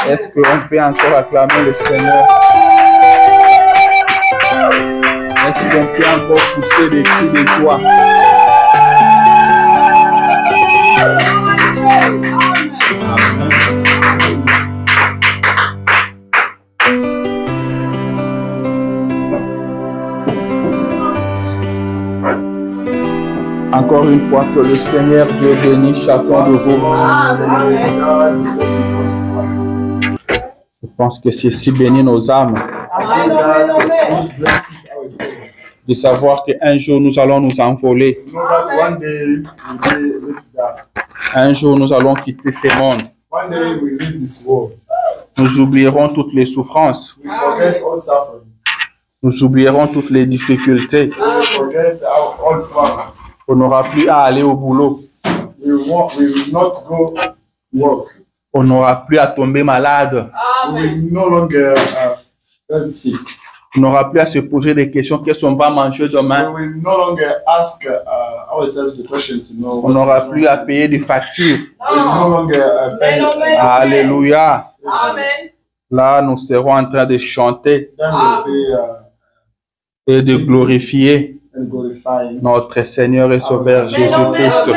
Est-ce qu'on peut encore acclamer le Seigneur? Est-ce qu'on peut encore pousser des cris de joie? Encore une fois, que le Seigneur Dieu bénisse chacun de vous. Je pense que ceci bénit nos âmes. De savoir qu'un jour nous allons nous envoler. Un jour nous allons quitter ce monde. Nous oublierons toutes les souffrances. Nous oublierons toutes les difficultés. On n'aura plus à aller au boulot. On n'aura plus à tomber malade. On n'aura plus à se poser des questions. Qu'est-ce qu'on va manger demain? On n'aura plus à payer des factures. Alléluia. Là, nous serons en train de chanter et de glorifier notre Seigneur et Sauveur Jésus-Christ.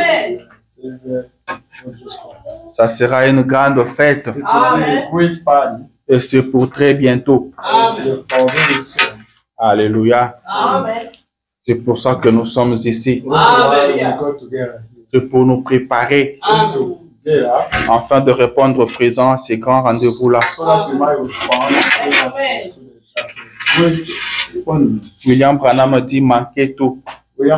Ça sera une grande fête. Et c'est pour très bientôt. Alléluia. C'est pour ça que nous sommes ici. C'est pour nous préparer afin de répondre présent à ces grands rendez-vous-là. William Branham dit manquer tout. Mais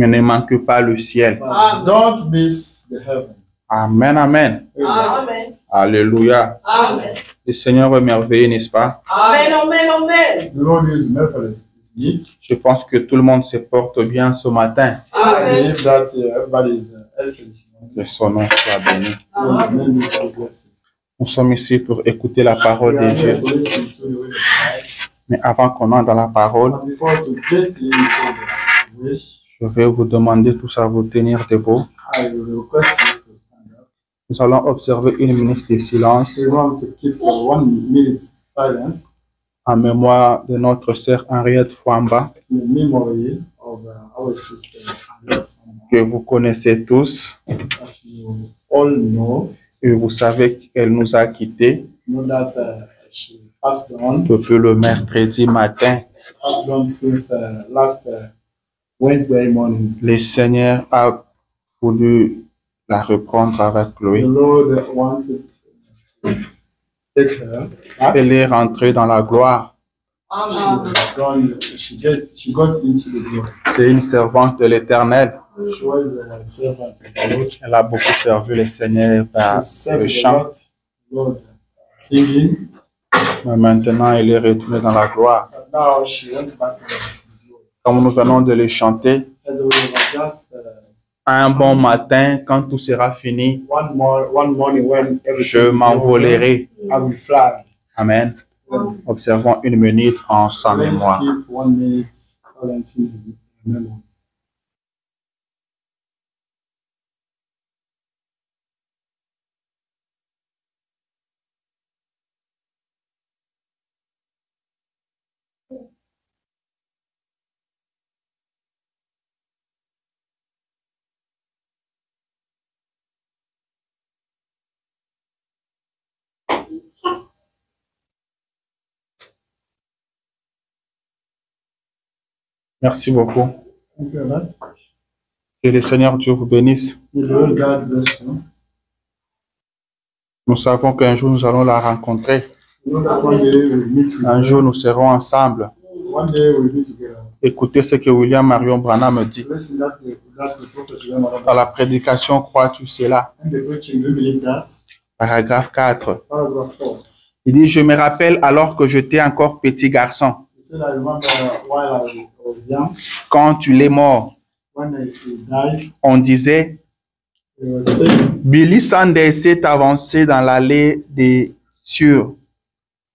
ne manque pas le ciel. Don't miss the heaven. Amen, amen. Amen. Alléluia. Amen. Le Seigneur est merveilleux, n'est-ce pas? Amen, amen, amen. The Lord is marvelous, isn't it? Je pense que tout le monde se porte bien ce matin. I Amen. believe that everybody is healthy this morning. Que son nom soit béni. His name is blessed. Nous sommes ici pour écouter la parole We de are Dieu. here to listen to the word of God. Mais avant qu'on entre dans la parole, But before to get into the way, je vais vous demander tous à vous tenir debout. I will request you to stand up. Nous allons observer une minute de silence We want to keep 1 minute silence en mémoire de notre sœur Henriette Fouamba, in memory of our sister, Annette Fama, que vous connaissez tous. that you all know. Et vous savez qu'elle nous a quittés Know that she passed on. depuis le mercredi matin. Passed on since last Wednesday morning. Le Seigneur a voulu la reprendre avec The lui. Lord wanted to take her back. Elle est rentrée dans la gloire. Amen. She got into the glory. C'est une servante de l'Éternel. She was a servant of the Lord. Elle a beaucoup servi le Seigneur par She served le the chant. Lord singing. Mais maintenant, elle est retournée dans la gloire. But now she went back to the glory. Comme nous venons de le chanter, As we were just un bon matin, quand tout sera fini, one morning when everything je will be m'envolerai. over, I will fly. Amen. Observons une minute en sa Let's mémoire. keep 1 minute silence in his memory. Merci beaucoup. Thank you, Annette. Que le Seigneur Dieu vous bénisse. May the Lord God bless you. Nous savons qu'un jour nous allons la rencontrer. You know that one day we'll meet with Un her. jour nous serons ensemble. One day we'll be together. Écoutez ce que William Marion Branham dit. Listen, that's the prophet William Dans la Branham. prédication, crois-tu cela? And the preaching, do you believe that? Paragraphe 4. Paragraph 4. Il dit, je me rappelle alors que j'étais encore petit garçon, He said, I remember while I was young, quand tu l'es mort, when he died, on disait, he was saying, Billy Sanders s'est avancé dans l'allée des cieux.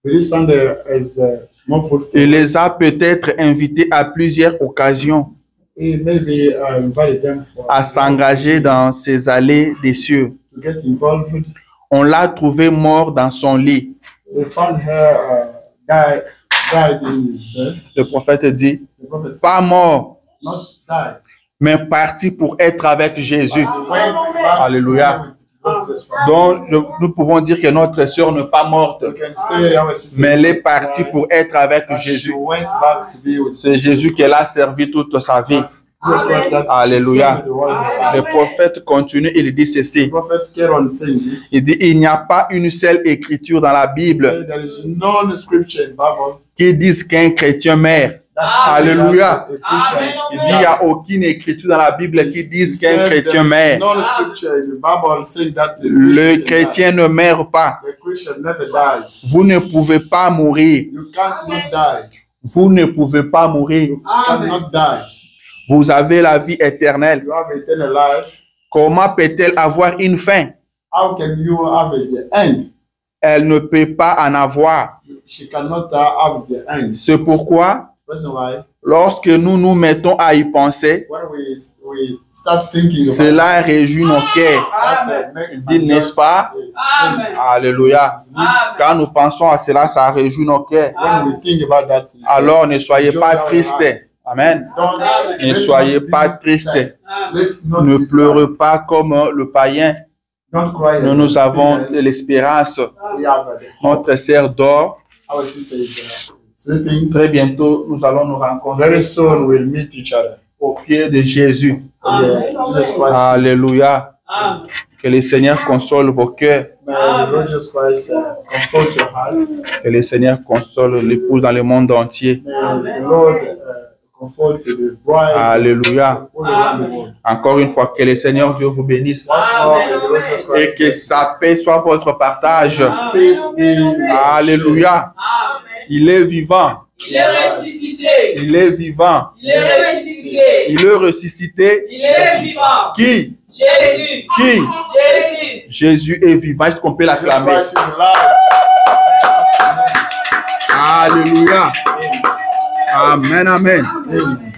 Billy Sanders is more fruitful. Il les a peut-être invités à plusieurs occasions He maybe invited them for à s'engager dans ces allées des cieux. to get involved. On l'a trouvée morte dans son lit. They found her died in his bed. Le prophète dit, The prophet said, pas mort, not died. mais parti pour être avec Jésus. He went back Alléluia. to the spot. Donc, nous pouvons dire que notre sœur n'est pas morte, You can say our sister mais elle est partie pour être avec but she Jésus. went back to be with C'est Jésus qu'elle a servi toute sa vie. Jesus Christ that she Alléluia. saved the world of her Le life. prophète continue, il dit ceci. The prophet carried on saying this. Il dit, il n'y a pas une seule écriture dans la He Bible said there is no scripture in Bible qui dise qu'un chrétien meurt. that Alléluia. says that a Christian Il dit, il n'y a aucune écriture dans la Bible qui dise qu'un chrétien meurt. No scripture in the Bible saying that the Le Christian chrétien ne meurt pas. dies. The Christian never dies. Vous ne pouvez pas mourir. You can't not die. Vous ne pouvez pas mourir. You cannot die. Vous avez la vie éternelle. You have eternal life. Comment peut-elle avoir une fin? How can you have the end? Elle ne peut pas en avoir. She cannot have the end. C'est pourquoi, Reason why lorsque nous nous mettons à y penser, when we start thinking about cela réjouit nos cœurs. it, Dit, n'est-ce pas? Alléluia. Quand nous pensons à cela, ça réjouit nos cœurs. When we think about that, Alors ne soyez pas tristes. Amen. Ne soyez pas tristes. Ne pleurez pas comme le païen. Nous avons de l'espérance. Notre sœur dort. Our sister is sleeping. Très bientôt, nous allons nous rencontrer Very soon we'll meet each other. au pied de Jésus. Jesus Christ. Alléluia. Que le Seigneur console vos cœurs. May the Lord Jesus Christ comfort your hearts. Que le Seigneur console l'épouse dans le monde entier. May the Lord comfort the bride Alléluia. all around the world. Encore une fois, que le Seigneur Dieu vous bénisse. Once more, may the Lord Jesus Et Christ que sa paix soit votre partage. peace be. Alléluia. Il est vivant. Il est ressuscité. Il est vivant. Il est ressuscité. Il est ressuscité. Il est vivant. Qui? Jésus. Qui? Jésus. Jésus est vivant. Est-ce qu'on peut Jesus l'acclamer? Christ is alive. Alléluia. Amen, amen.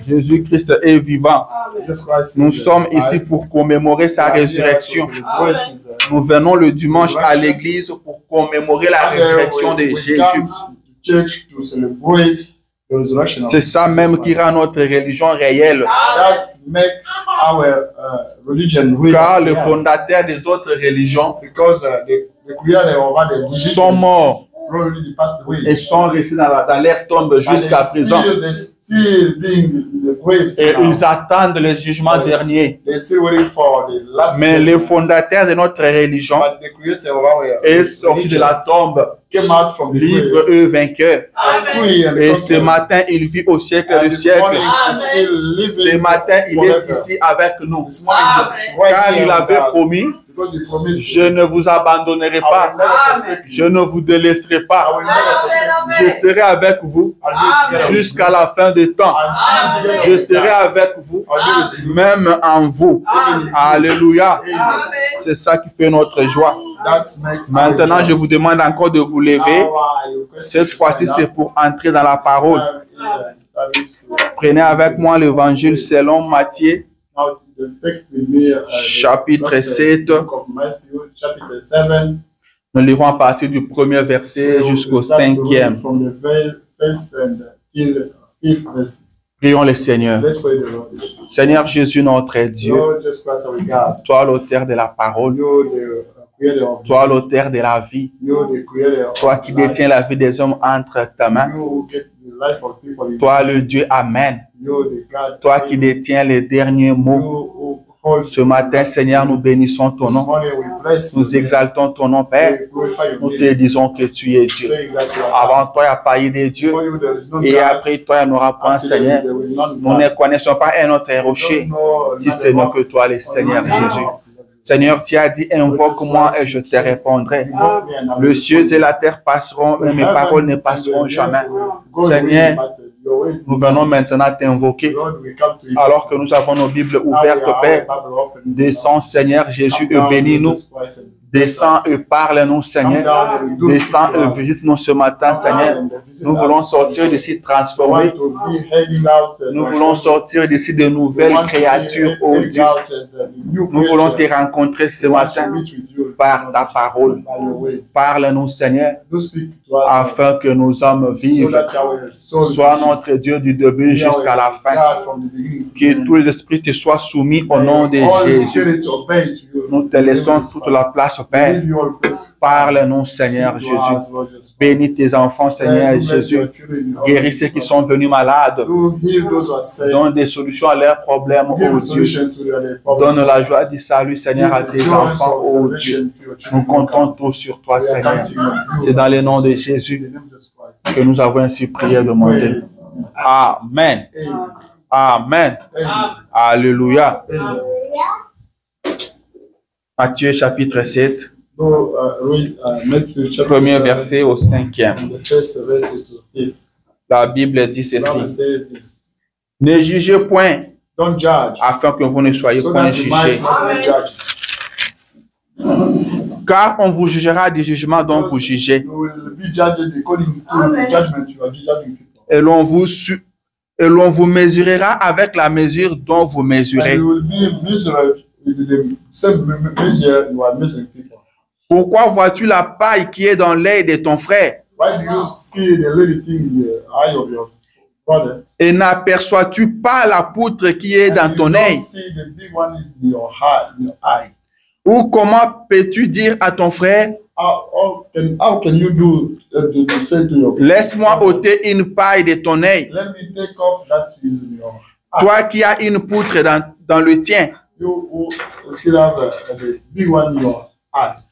Jésus-Christ est vivant. Jesus Christ Nous is sommes alive. ici pour commémorer sa We are here to résurrection. celebrate his, Nous venons le dimanche à l'église pour commémorer la résurrection de we Jésus. come to church to celebrate the resurrection of C'est ça même Jesus qui Christ. rend notre religion réelle. That makes our religion real. Car le Yeah. fondateur des autres religions Because the creator of the religions sont morts already passed away. et sont restés dans leur tombe And jusqu'à présent. they're still being in the graves Et now. ils attendent le jugement dernier. They're still waiting for the last Mais le judgment. fondateur de notre religion But the creator of our est sorti de la tombe, came out from the libre grave, et vainqueur. free and Et ce conquered. matin, il vit au siècle And des this siècles. morning he's still Ce living matin, il est forever. ici avec nous. This morning he's right Car here il with avait us. promis, Because he promised je ne vous abandonnerai I pas, will never forsake you. je ne vous délaisserai I pas. will never forsake you. Je serai avec vous I'll be together with jusqu'à la fin des temps. you. Until the Je end of serai time. avec vous, I'll be with you. même en vous. Alléluia. Amen. C'est ça qui fait notre joie. That makes Maintenant, our je vous demande encore de vous lever. Our request Cette is to fois-ci, stand c'est up. pour entrer dans la parole. Established to- Prenez avec moi l'évangile selon Matthieu, Now, take with me, the chapitre gospel 7. book of Matthew, chapter 7. Nous lirons à partir du premier verset jusqu'au Start to read cinquième. From the first and till fifth verse. Prions le Seigneur. Let's pray the Lord. Seigneur Jésus, notre Dieu, Lord Jesus Christ, our God. toi l'auteur de la parole, You're the creator of toi l'auteur de la vie, You're the creator of toi qui life. détiens la vie des hommes entre ta main, You who get the life of people. in toi le Dieu Amen, You're the God. toi qui détiens les derniers mots. You who holds Ce matin, Seigneur, nous bénissons ton This nom, morning we bless you. nous exaltons ton nom, Père. We glorify your Nous te name. disons que tu es Dieu. Saying that you are Avant toi, il n'y a pas eu de Dieu. For you, there is no Et God. après toi, il n'y aura point, After Seigneur. there will not be Nous God. ne connaissons pas un autre rocher, Don't know si another ce n'est rock. que toi, le Seigneur Jésus. Seigneur, tu as dit, invoque-moi et je te répondrai. Invoque me and I will Le ciel et respond. la terre passeront, mais mes paroles ne passeront jamais. Go Seigneur, away, but your way. Nous venons maintenant t'invoquer. Lord, we come to you. Alors que nous avons nos Bibles ouvertes, Père, descends, Seigneur Jésus, et bénis-nous. Descends et parle-nous, Seigneur. Descends et visite-nous ce matin, Seigneur. Nous voulons sortir d'ici transformés. Nous voulons sortir d'ici de nouvelles créatures, oh Dieu. Nous voulons te rencontrer ce matin par ta parole. Parle-nous, Seigneur, afin que nos âmes vivent. Sois notre Dieu du début jusqu'à la fin. Que tous les esprits te soient soumis au nom de Jésus. Nous te laissons toute la place, Père. Parle-nous, Seigneur Jésus. Bénis tes enfants, Seigneur Jésus. Guéris ceux qui sont venus malades. Donne des solutions à leurs problèmes, oh Dieu. Donne la joie du salut, Seigneur, à tes enfants, oh Dieu. Nous comptons tous sur toi, Seigneur. C'est dans le nom de Jésus que nous avons ainsi prié et demandé. Amen. Amen. Alléluia. Matthieu chapitre 7, premier verset au 5e. La Bible dit ceci. Ne jugez point, afin que vous ne soyez point jugés. Car on vous jugera du jugement dont vous jugez. Et l'on vous mesurera avec la mesure dont vous mesurez. Pourquoi vois-tu la paille qui est dans l'œil de ton frère et n'aperçois-tu pas la poutre qui est dans ton œil? Ou comment peux-tu dire à ton frère, laisse-moi ôter une paille de ton œil, toi qui as une poutre dans le tien?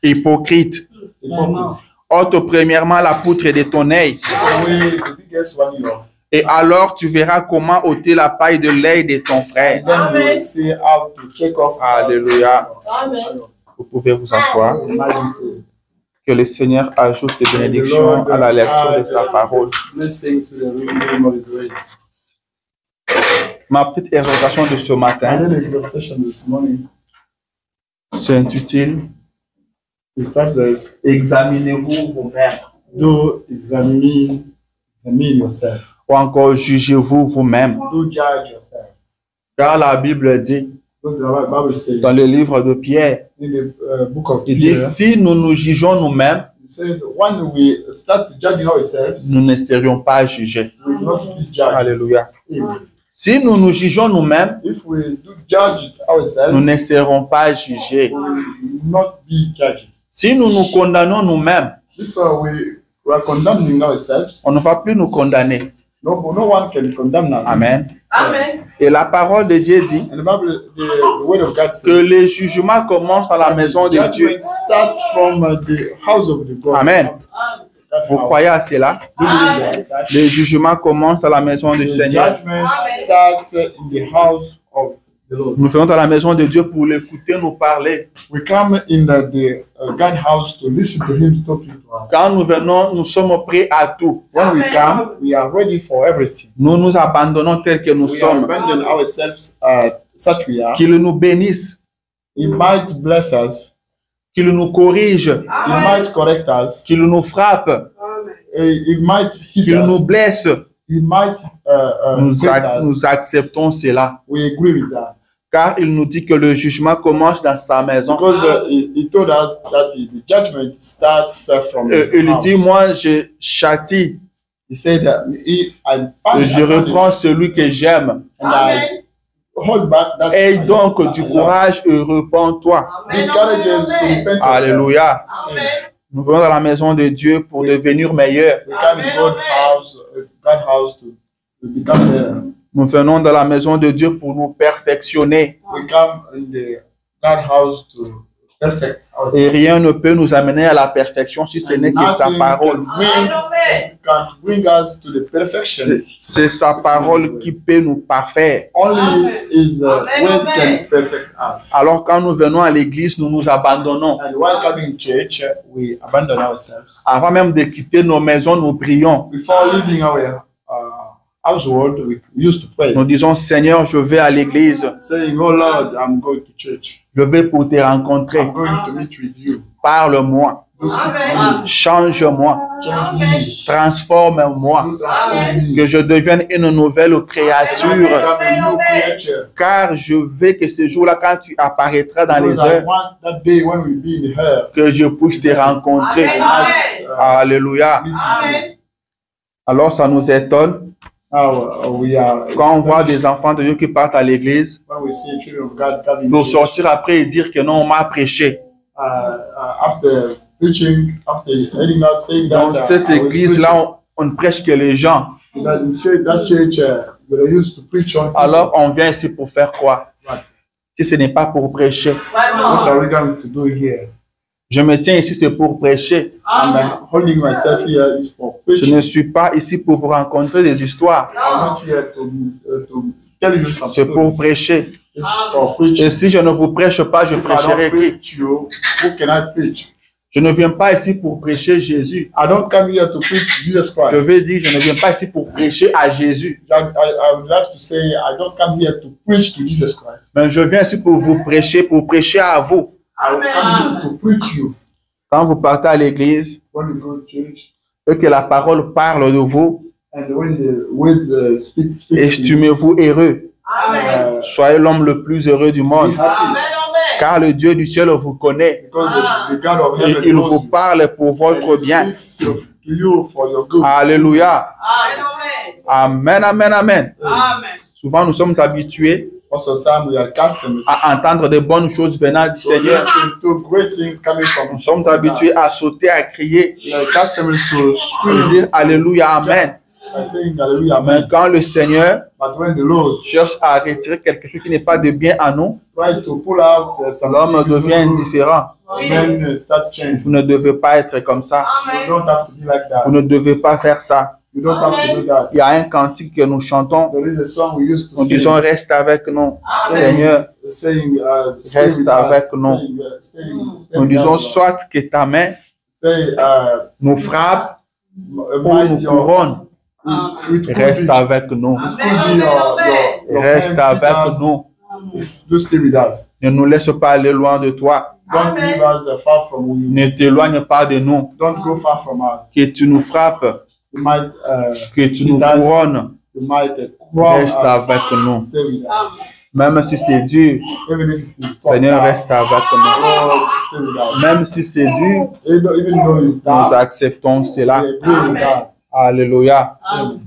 Hypocrite. Ôte premièrement la poutre de ton œil, et alors tu verras comment ôter la paille de l'œil de ton frère. Alléluia. Vous pouvez vous asseoir. Que le Seigneur ajoute des bénédictions à la lecture de sa parole. Ma petite exhortation de ce matin s'intitule Examinez-vous vous-même. Ou encore jugez-vous vous-même. Car la Bible dit dans le livre de Pierre, il dit si nous nous jugeons nous-mêmes, nous ne serions pas jugés. Alléluia. Si nous nous jugeons nous-mêmes, nous ne serons pas jugés. Si nous nous condamnons nous-mêmes, on ne va plus nous condamner. Amen. Amen. Et la parole de Dieu dit que les jugements commencent à la maison de Dieu. Amen. Vous croyez à cela? Les jugements commencent à la maison du Seigneur. Nous venons à la maison de Dieu pour l'écouter nous parler. Quand nous venons, nous sommes prêts à tout. Nous nous abandonnons tels que nous sommes. Qu'il nous bénisse. Qu'il nous corrige. Qu'il nous frappe. Qu'il nous blesse. Nous acceptons cela. Car il nous dit que le jugement commence dans sa maison. Il dit, moi je châtie. Et je reprends celui que j'aime. Aie donc du courage et repens-toi. Alléluia. Nous venons dans la maison de Dieu pour devenir meilleurs. Nous venons dans la maison de Dieu pour nous perfectionner. Et rien ne peut nous amener à la perfection si ce n'est que sa parole. C'est sa parole qui peut nous parfaire. Alors quand nous venons à l'église, nous nous abandonnons. Avant même de quitter nos maisons, nous prions. household, we used to pray, Nous disons, Seigneur, je vais à l'église. saying, "Oh Lord, I'm going to church. Je vais pour te rencontrer. I'm going to meet with you. Parle-moi. Do speak to Amen. me. Change-moi. Change me. Transforme-moi. Transform me. Que je devienne une nouvelle créature. Become a new creature. Car je veux que ce jour-là, quand tu apparaîtras dans les Because I heures, want that day when we be in here, que je puisse te rencontrer. Amen. Alléluia. meet with you. Amen. Alors ça nous étonne Now we are quand on voit des enfants de Dieu qui partent à l'église when we see children of God coming pour to sortir après et dire que non, on m'a prêché. after preaching, after heading out, saying that Dans cette I was église-là, on ne prêche que les gens. preaching. That church that I used to preach on. Alors on vient ici pour faire quoi? What? Si ce n'est pas pour prêcher. What are we going to do here? Je me tiens ici, c'est pour prêcher. And holding myself here is for Je preaching. ne suis pas ici pour vous rencontrer des histoires. I'm not here to tell you some C'est pour stories. prêcher. It's for preaching. Et si je ne vous prêche pas, je If I prêcherai don't qui? preach you, who can I preach? Je ne viens pas ici pour prêcher Jésus. I don't come here to preach Jesus Je Christ. veux dire, je ne viens pas ici pour prêcher à Jésus. I would like to say I don't come here to preach to Jesus Christ. Mais je viens ici pour vous prêcher, pour prêcher à vous. I will come here to preach you. Quand vous partez à l'église, When you go to church, et que la parole parle de vous, and when the words speaks to you, estimez-vous heureux. Amen. Soyez l'homme le plus heureux du be monde. happy Amen. Car le Dieu du ciel vous connaît. because the God of Et heaven il knows vous you. parle pour And votre he bien. speaks to you for your good. Alléluia. Amen. Amen, amen, amen. Amen. Souvent, nous sommes habitués Also, some we are accustomed à entendre de bonnes choses venant du to Seigneur. listen to great things coming from Nous sommes habitués à sauter, à crier, We are accustomed to à scream dire Alléluia, Amen. by saying Hallelujah, Mais Amen. quand le Seigneur But when the Lord cherche à retirer quelque chose qui n'est pas de bien à nous, try to pull out l'homme something, devient indifférent. men start changing. Vous ne devez pas être comme ça. You don't have to be like Vous that. ne devez pas faire ça. You don't have to do that. Il y a un cantique que nous chantons. There is a song we used to Nous sing, disons reste avec nous, Amen. Seigneur. saying, stay Reste with avec us, nous. stay Nous with disons us. soit que ta main Say, nous frappe ou mind nous your, couronne. it could Reste be, avec nous. it could be your Reste hand avec with us. nous. Just stay with us. Ne nous laisse pas aller loin de toi. Don't leave us far from you. Ne t'éloigne pas de nous. Don't go far from us. Que tu nous frappes, You might, que tu nous It does. couronnes. you might crown Reste us. avec nous. Stay with us. Même si c'est dur, Even if it is tough, Seigneur, reste avec nous. Lord, stay with us. Même si c'est dur, Even though it's nous dark, acceptons we cela. agree with that. Alléluia. Amen.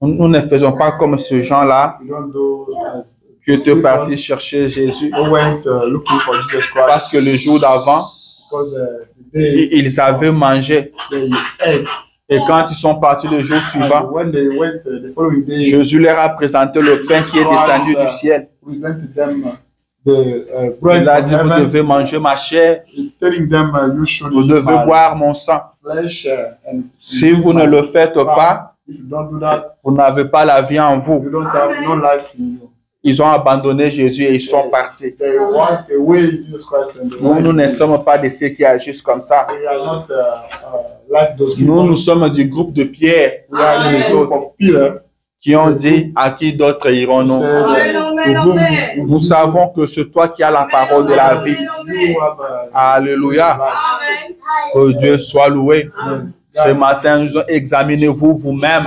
Nous ne faisons pas comme ce gens-là We don't do as qui étaient partis chercher Jésus who went looking for Jesus Christ parce que le jour d'avant, because the day ils avaient mangé. they ate. Et quand ils sont partis le jour And suivant, when they went the following day, Jésus leur a présenté le pain qui est descendu du ciel. presented them the bread Il a from dit, vous heaven, devez manger ma chair, telling them you should vous eat devez my boire mon sang. flesh. And Si vous ne le faites pas, if you don't do that, vous n'avez pas la vie en vous. you don't have no life in you. Ils ont abandonné Jésus et ils sont partis. They walked away Jesus Christ and they Nous, went. nous ne sommes pas de ceux qui agissent comme ça. We are not like those Nous, people. nous sommes du groupe de Pierre We are the group of Peter. qui ont dit à qui d'autres Who irons-nous. said, Amen, to whom amen. Nous savons que c'est toi qui as la parole de la vie. you have Alléluia. Amen. Que Dieu soit loué. Amen. Ce matin, nous examinez-vous vous-même.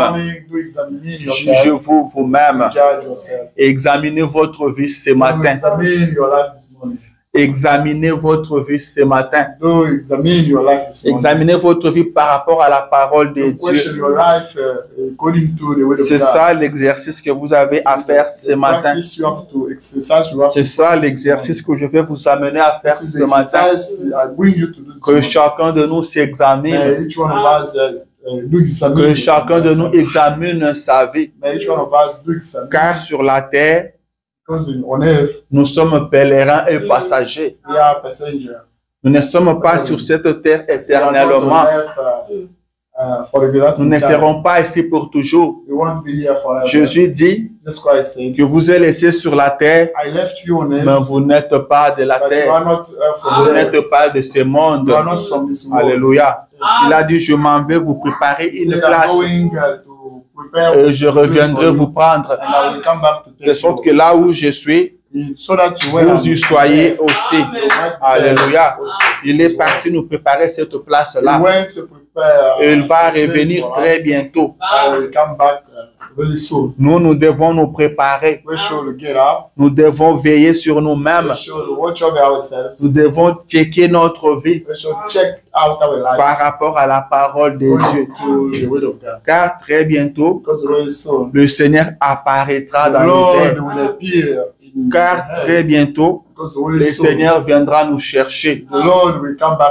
Do examine yourself. Jugez-vous vous-même. Judge yourself. Examinez votre vie ce matin. Examine your life this morning. Examinez votre vie ce matin. Do examine your life this morning. Examinez votre vie par rapport à la parole de Question Dieu. your life according to the word of C'est God. ça l'exercice que vous avez à faire ce matin. Practice you have to exercise. You have C'est to ça practice l'exercice que je vais vous amener à faire this is ce the matin. exercise I bring you to do this Que morning. chacun de nous s'examine. May each one of us do examine. Que chacun de nous examine sa vie. May each one of us do examine. Car sur la terre, Because on earth, nous sommes pèlerins et passagers. we are passengers. Nous ne sommes pas sur cette terre We are not éternellement. on earth, for the Nous everlasting ne time. serons pas ici pour toujours. We won't be here forever. Jésus dit Jesus Christ said, que vous êtes laissés sur la terre, I left you on earth, mais vous n'êtes pas de la but you terre. are not from Vous there. n'êtes pas de ce monde. You are not from this world. Alléluia. Il a dit, je m'en vais vous préparer He une said, I'm place. going to et je reviendrai vous prendre, and I will come back to de take sorte you. que là où je suis, So that you vous y soyez aussi. Alléluia. Il est parti nous préparer cette place-là. Et il va revenir très bientôt. Nous devons nous préparer. Nous devons veiller sur nous-mêmes. Nous devons checker notre vie par rapport à la parole de Dieu. Car très bientôt, le Seigneur apparaîtra dans les airs. Car très bientôt, le Seigneur viendra nous chercher.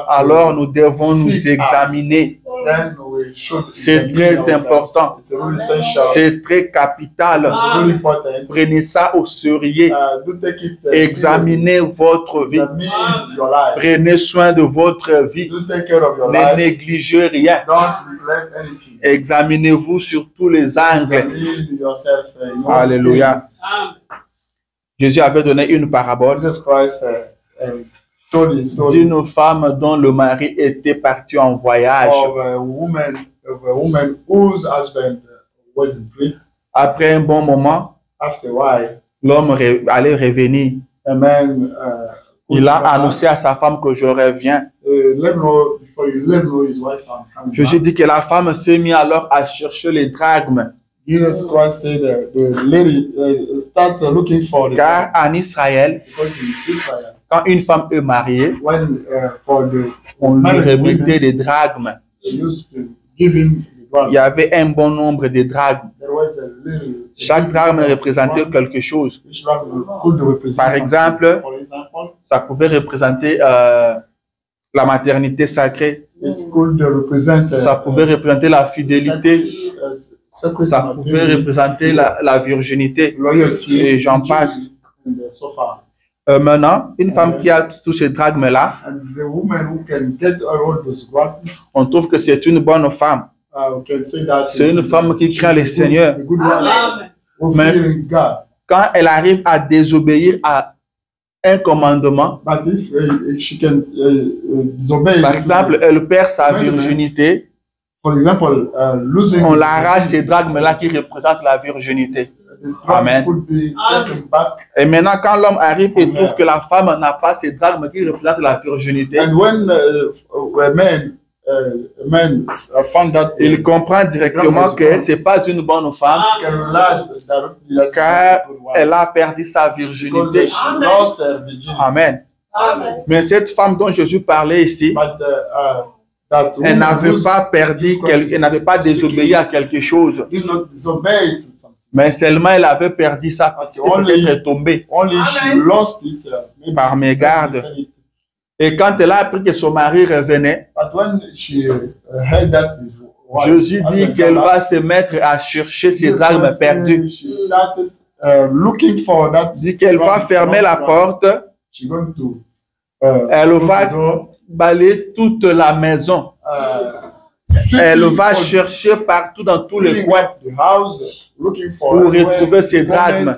Alors nous devons nous examiner. C'est très important. C'est très capital. Prenez ça au sérieux. Examinez votre vie. Prenez soin de votre vie. Ne négligez rien. Examinez-vous sur tous les angles. Alléluia. Jésus avait donné une parabole d'une femme dont le mari était parti en voyage. Après un bon moment, l'homme allait revenir. Il a annoncé à sa femme que je reviens. Jésus dit que la femme s'est mise alors à chercher les drachmes. Jesus Christ said the lady start looking for car en Israël, quand une femme est mariée, on lui remettait des drachmes. Il y avait un bon nombre de drachmes. Chaque drachme représentait quelque chose. Par exemple, ça pouvait représenter la maternité sacrée. Ça pouvait représenter la fidélité. Ça pouvait représenter la virginité. Et j'en passe. Maintenant, une femme qui a tous ces drachmes-là, on trouve que c'est une bonne femme. C'est une femme qui craint le Seigneur. Mais quand elle arrive à désobéir à un commandement, par exemple, elle perd sa virginité, on l'arrache ces drachmes-là qui représentent la virginité. Amen. Et maintenant, quand l'homme arrive et trouve que la femme n'a pas ces drachmes qui représentent la virginité, il comprend directement que ce n'est pas une bonne femme, car elle a perdu sa virginité. Amen. Mais cette femme dont Jésus parlait ici, elle n'avait pas perdu, elle n'avait pas désobéi à quelque chose. Mais seulement elle avait perdu ça, peut-être est tombée par mégarde. Et quand elle a appris que son mari revenait, Jésus dit qu'elle va se mettre à chercher ses drachmes perdus. Dit qu'elle va fermer la porte. Elle va balayer toute la maison. Elle va chercher partout dans tous les coins pour retrouver ses drachmes.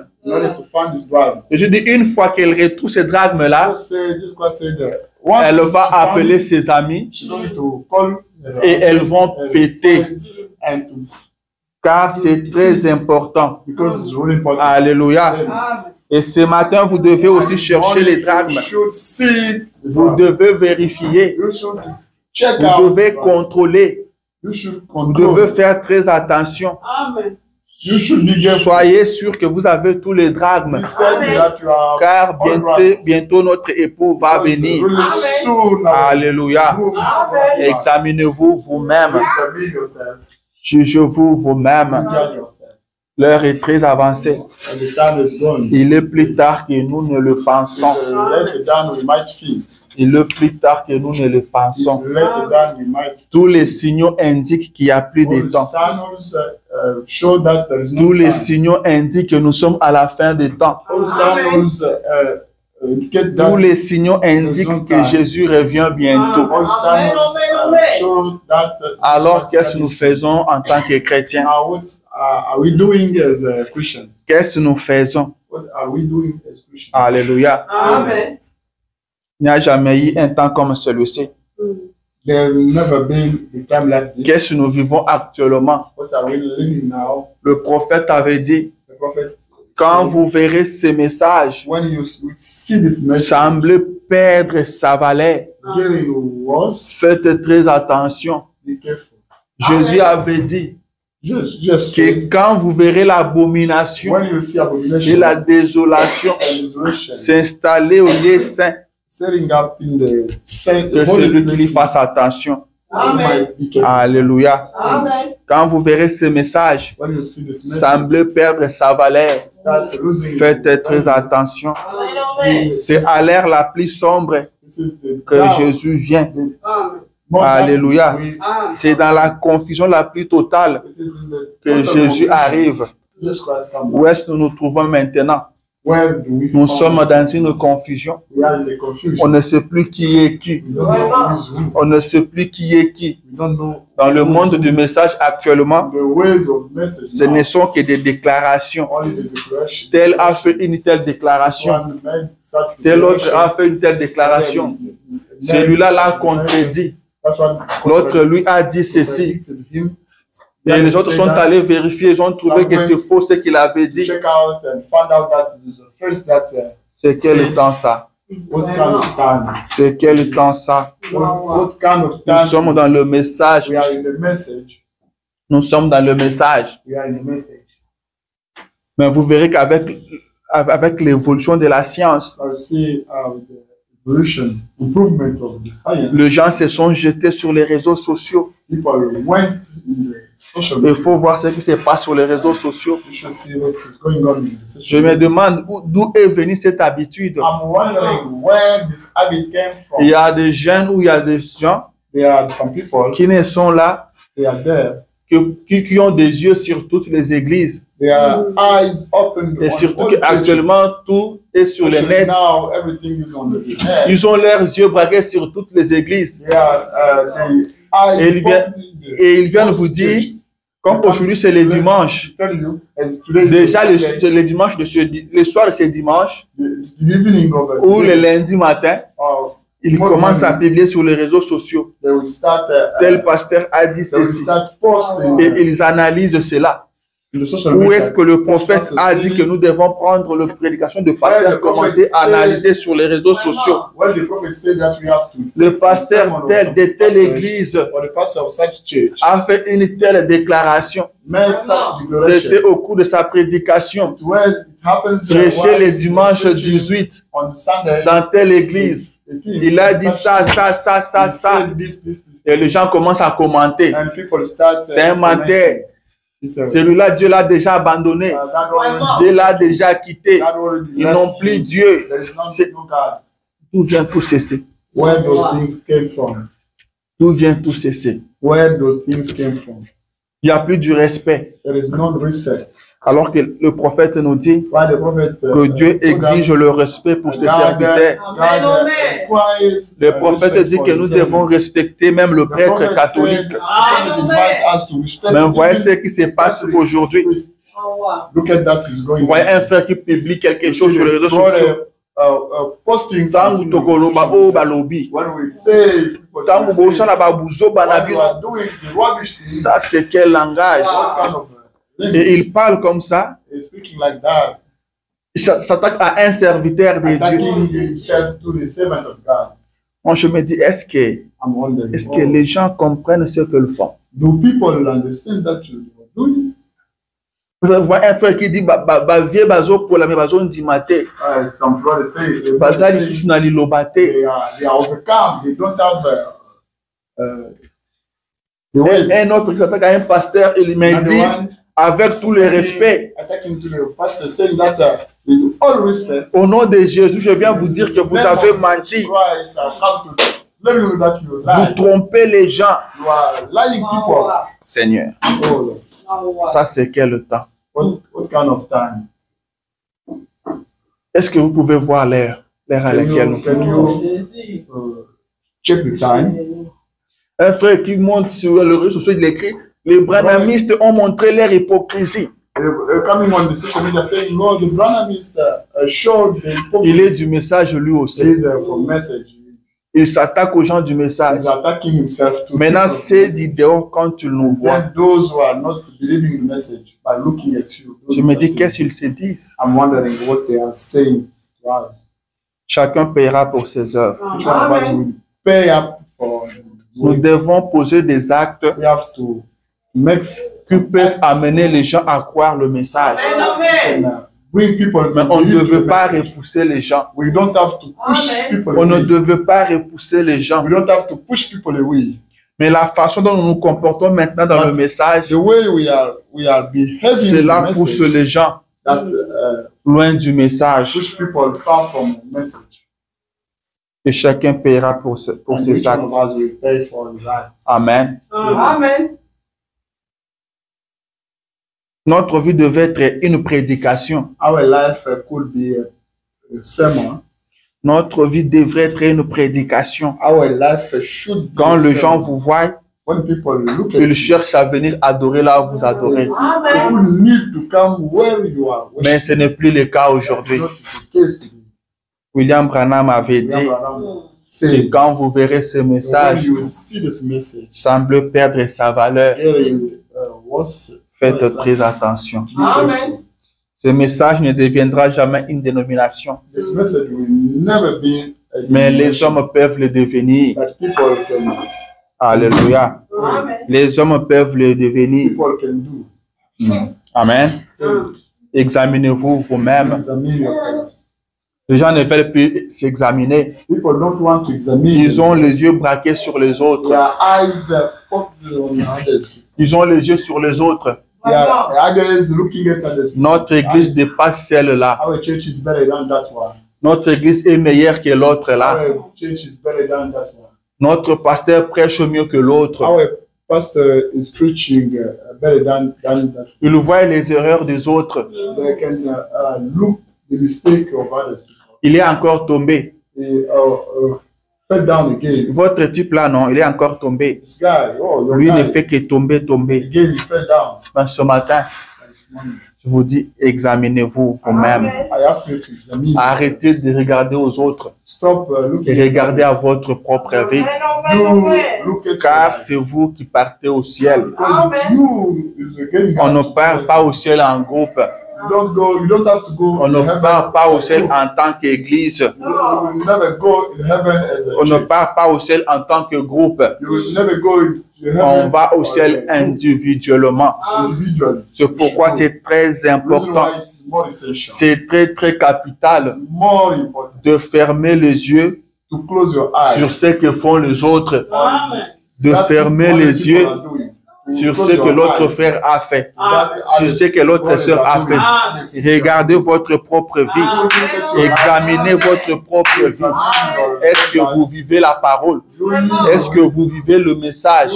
Et je dis, une fois qu'elle retrouve ces drachmes-là, elle va appeler ses amis et elles vont fêter. Car c'est très important. Alléluia. Et ce matin, vous devez aussi chercher les drachmes. Vous devez vérifier. Vous devez contrôler. Vous devez faire très attention. Soyez sûr que vous avez tous les drachmes. Car bientôt notre époux va venir. Alléluia. Examinez-vous vous-même. Jugez-vous vous-même. L'heure est très avancée. Il est plus tard que nous ne le pensons. Il est plus tard que nous ne le pensons. Tous les signaux indiquent qu'il n'y a plus de temps. Tous les signaux indiquent que nous sommes à la fin des temps. Tous les signaux indiquent que Jésus revient bientôt. Alors, qu'est-ce que nous faisons en tant que chrétiens? Qu'est-ce que nous faisons? Alléluia. Amen. Il n'y a jamais eu un temps comme celui-ci. There will never be a time like this. Qu'est-ce que nous vivons actuellement? What are we living now? Le prophète avait dit, The prophet quand said, vous verrez ces messages when you see this message sembler perdre sa valeur, getting worse, faites très attention. be careful. Jésus avait dit Just que say, quand vous verrez l'abomination when you see et abomination la désolation and desolation s'installer au lieu saint, setting up in the que holy celui qui places, fasse attention. you Amen. might be careful. Alléluia. Amen. Quand vous verrez ces messages When you see this message, sembler perdre sa valeur, start losing. faites très attention. Amen. C'est à l'ère la plus sombre This is the que doubt. Jésus vient. Amen. More Alléluia. we- C'est dans la confusion la plus totale It is in the que total Jésus confusion. arrive. Jesus Christ come. Où est-ce que nous nous trouvons maintenant? Where do we Nous find sommes dans ourselves? une confusion. We are in the On confusion. ne sait plus qui est qui. We don't know who is who. On ne sait plus qui est qui. We don't know. Dans le monde du message actuellement, The word of message ce now, ne sont que des déclarations. only the declaration. Tel a fait une telle déclaration. One made such Tel autre declaration. a fait une telle déclaration. Celui-là l'a contredit. That's what L'autre lui a dit ceci. contradicted him. Et les autres sont allés vérifier. Ils ont trouvé que c'est faux ce qu'il avait dit. Check out and find out that it is the first that C'est quel temps ça? what kind of time? C'est quel temps ça? What kind of Nous time? sommes dans le message. We are in the message. Nous sommes dans le message. We are in the message. Mais vous verrez qu'avec l'évolution de la science, I see the evolution, improvement of the science. les gens se sont jetés sur les réseaux sociaux. People went in the social Il media. faut voir ce qui se passe sur les réseaux sociaux. You should see what is going on in the Je social me media. demande d'où est venue cette habitude. I'm wondering where this habit came Il y from. a des jeunes ou il y a des gens There are some people, qui ne sont là, they are there. qui ont des yeux sur toutes les églises. Their eyes open Et on surtout all churches. qu'actuellement, tout est sur le Especially net. now, everything is on the net. Ils ont leurs yeux braqués sur toutes les églises. They are, the eyes Et ils viennent- open in the Et ils viennent vous most dire, churches. comme aujourd'hui c'est le dimanche, Tell you, as today is déjà a Sunday, le dimanche le soir de ce dimanche, the evening of a ou le day, lundi matin, ils commencent à publier sur les réseaux sociaux. they will start, Tel pasteur a dit they will ceci. start posting Et ils analysent cela. in the social Où media. est-ce que le Such prophète pastors a dit que saying, nous devons prendre la prédication de Ouais, pasteur, le commencer prophète à analyser sur les réseaux sociaux. when the prophet said that we have to Le pasteur tel de telle pastors, église or the pastor of such church a fait une telle déclaration. made such declaration. C'était au cours de sa prédication. Whereas it happened Prêché le while dimanche preaching 18 on Sunday, dans telle église. Il a dit ça, ça, ça, ça, he ça. said this, Et les gens commencent à commenter. and people start. C'est un menteur. Celui-là, Celui-là, Dieu l'a déjà abandonné. Dieu l'a déjà quitté. Ils n'ont plus Dieu. There is no C'est- God. D'où vient tout ceci? Where those things came from? D'où vient tout ceci? Where those things came from? Il n'y a plus du respect. There is no respect. Alors que le prophète nous dit Why the prophet que Dieu exige le respect pour ses serviteurs. Le prophète dit que nous devons respecter même le prêtre catholique. Mais voyez ce qui se passe aujourd'hui. Look at that is going Vous voyez un frère qui publie quelque chose sur les réseaux sociaux. Posting Tangu tokoloba o balobi. when we say people Tangu say, bosala ba buzoba na when you bino. are doing the rubbish thing, Ça c'est quel langage? what kind of Et il parle comme ça. is speaking like that, Il s'attaque à un serviteur de Dieu. attacking himself to the servant of God? Moi je me dis, est-ce I'm wondering, que les gens comprennent ce qu'ils font? do people understand that you are doing? Vous voyez un frère qui dit, vie bazo pour la bazo ndi mate. Some brothers say, Bazali susu na lilobate. they are overcome. They don't have the way. Un autre qui s'attaque à un pasteur, il me And the dit, one avec tout le respect, attacking to the pastor, saying that with all respect, au nom de Jésus, je viens vous dire que vous avez menti. Christ, I come to let you know that you Vous lie. trompez les gens. You are lying people. Seigneur, Oh, ça c'est quel temps? what kind of time? Est-ce que vous pouvez voir l'heure à laquelle nous... Can you check the time? Un frère qui monte sur le réseau social, il écrit, les branhamistes ont montré leur hypocrisie. Coming on the social media saying, "Oh, the Branhamists showed the Il est hypocrisy." du message lui aussi. Says from message. Il s'attaque aux gens du message. He's attacking himself to Maintenant, people. ces idéaux, quand tu nous vois, Then those who are not believing the message by looking at you, those je me are dis, things. qu'est-ce qu'ils se disent? I'm wondering what they are saying to us. Chacun paiera pour ses œuvres. Each one of us will pay up for Nous devons poser des actes we have to make qui peuvent amener les gens à croire le message. bring people. Mais on ne believe the veut pas message. repousser les gens. We don't have to push Amen. people On ne away. devait pas repousser les gens. We don't have to push people away. Mais la façon dont nous nous comportons maintenant dans le message, The way we are behaving in cela the pousse message, les gens that loin du message. push people far from the message. Et chacun paiera pour And ses each one actes. of us will pay for his acts. Amen. Amen. Notre vie devait être une prédication. Our life could be a sermon. Notre vie devrait être une prédication. Our life should be Quand a les gens sermon. vous voient, When people look at ils you, cherchent à venir adorer là où vous adorez. Amen. people need to come where you are. Mais ce n'est plus le cas aujourd'hui. Not the case today. William Branham avait dit que Say, quand vous verrez ce when message you see this message, semble perdre sa valeur, faites très attention. Amen. Ce message ne deviendra jamais une dénomination, This message will never be a mais les denomination, hommes peuvent le devenir. but people can, Alléluia. Amen. Les hommes peuvent le devenir. people can do. Amen. Examinez-vous vous-même. Examine yourselves. Les gens ne veulent plus s'examiner. People don't want to examine. Ils ont themselves. les yeux braqués sur les autres. Their eyes are focused on others. Ils ont les yeux sur les autres. Their others looking at others. Notre église dépasse celle-là. Our church is better than that one. Notre église est meilleure que l'autre là. Our church is better than that one. Notre pasteur prêche mieux que l'autre. Our pastor is preaching better than that. Il voit les erreurs des autres. They can look the mistake of others. Il est encore tombé. He fell down again. Votre type là, non, il est encore tombé. This guy, oh, your Lui ne guy, fait que tomber, tomber. again he fell down. Mais ce matin, This morning. je vous dis, examinez-vous vous-même. I ask you to examine. Arrêtez de regarder aux autres Stop et looking. regardez à votre propre vie. You look at Car your c'est vous qui partez au ciel. life. Because it's you who's getting On ne up. part pas au ciel en groupe. You don't go. You don't have to go. On ne in heaven. part pas au ciel en tant qu'église. You will never go in heaven as a On ne church. part pas au ciel en tant que groupe. You will never go in heaven. On va au ciel individuellement. individually. C'est pourquoi c'est très The reason important. why it's more essential. C'est très, très capital It's more important de fermer les yeux to close your eyes. sur ce que font les autres, Amen. de That fermer what les people yeux are doing. To sur close ce que your l'autre eyes. frère a fait, That sur ce que l'autre sœur a fait. Regardez votre propre vie. Examinez votre propre vie. Est-ce que vous vivez la parole? Est-ce que vous vivez le message?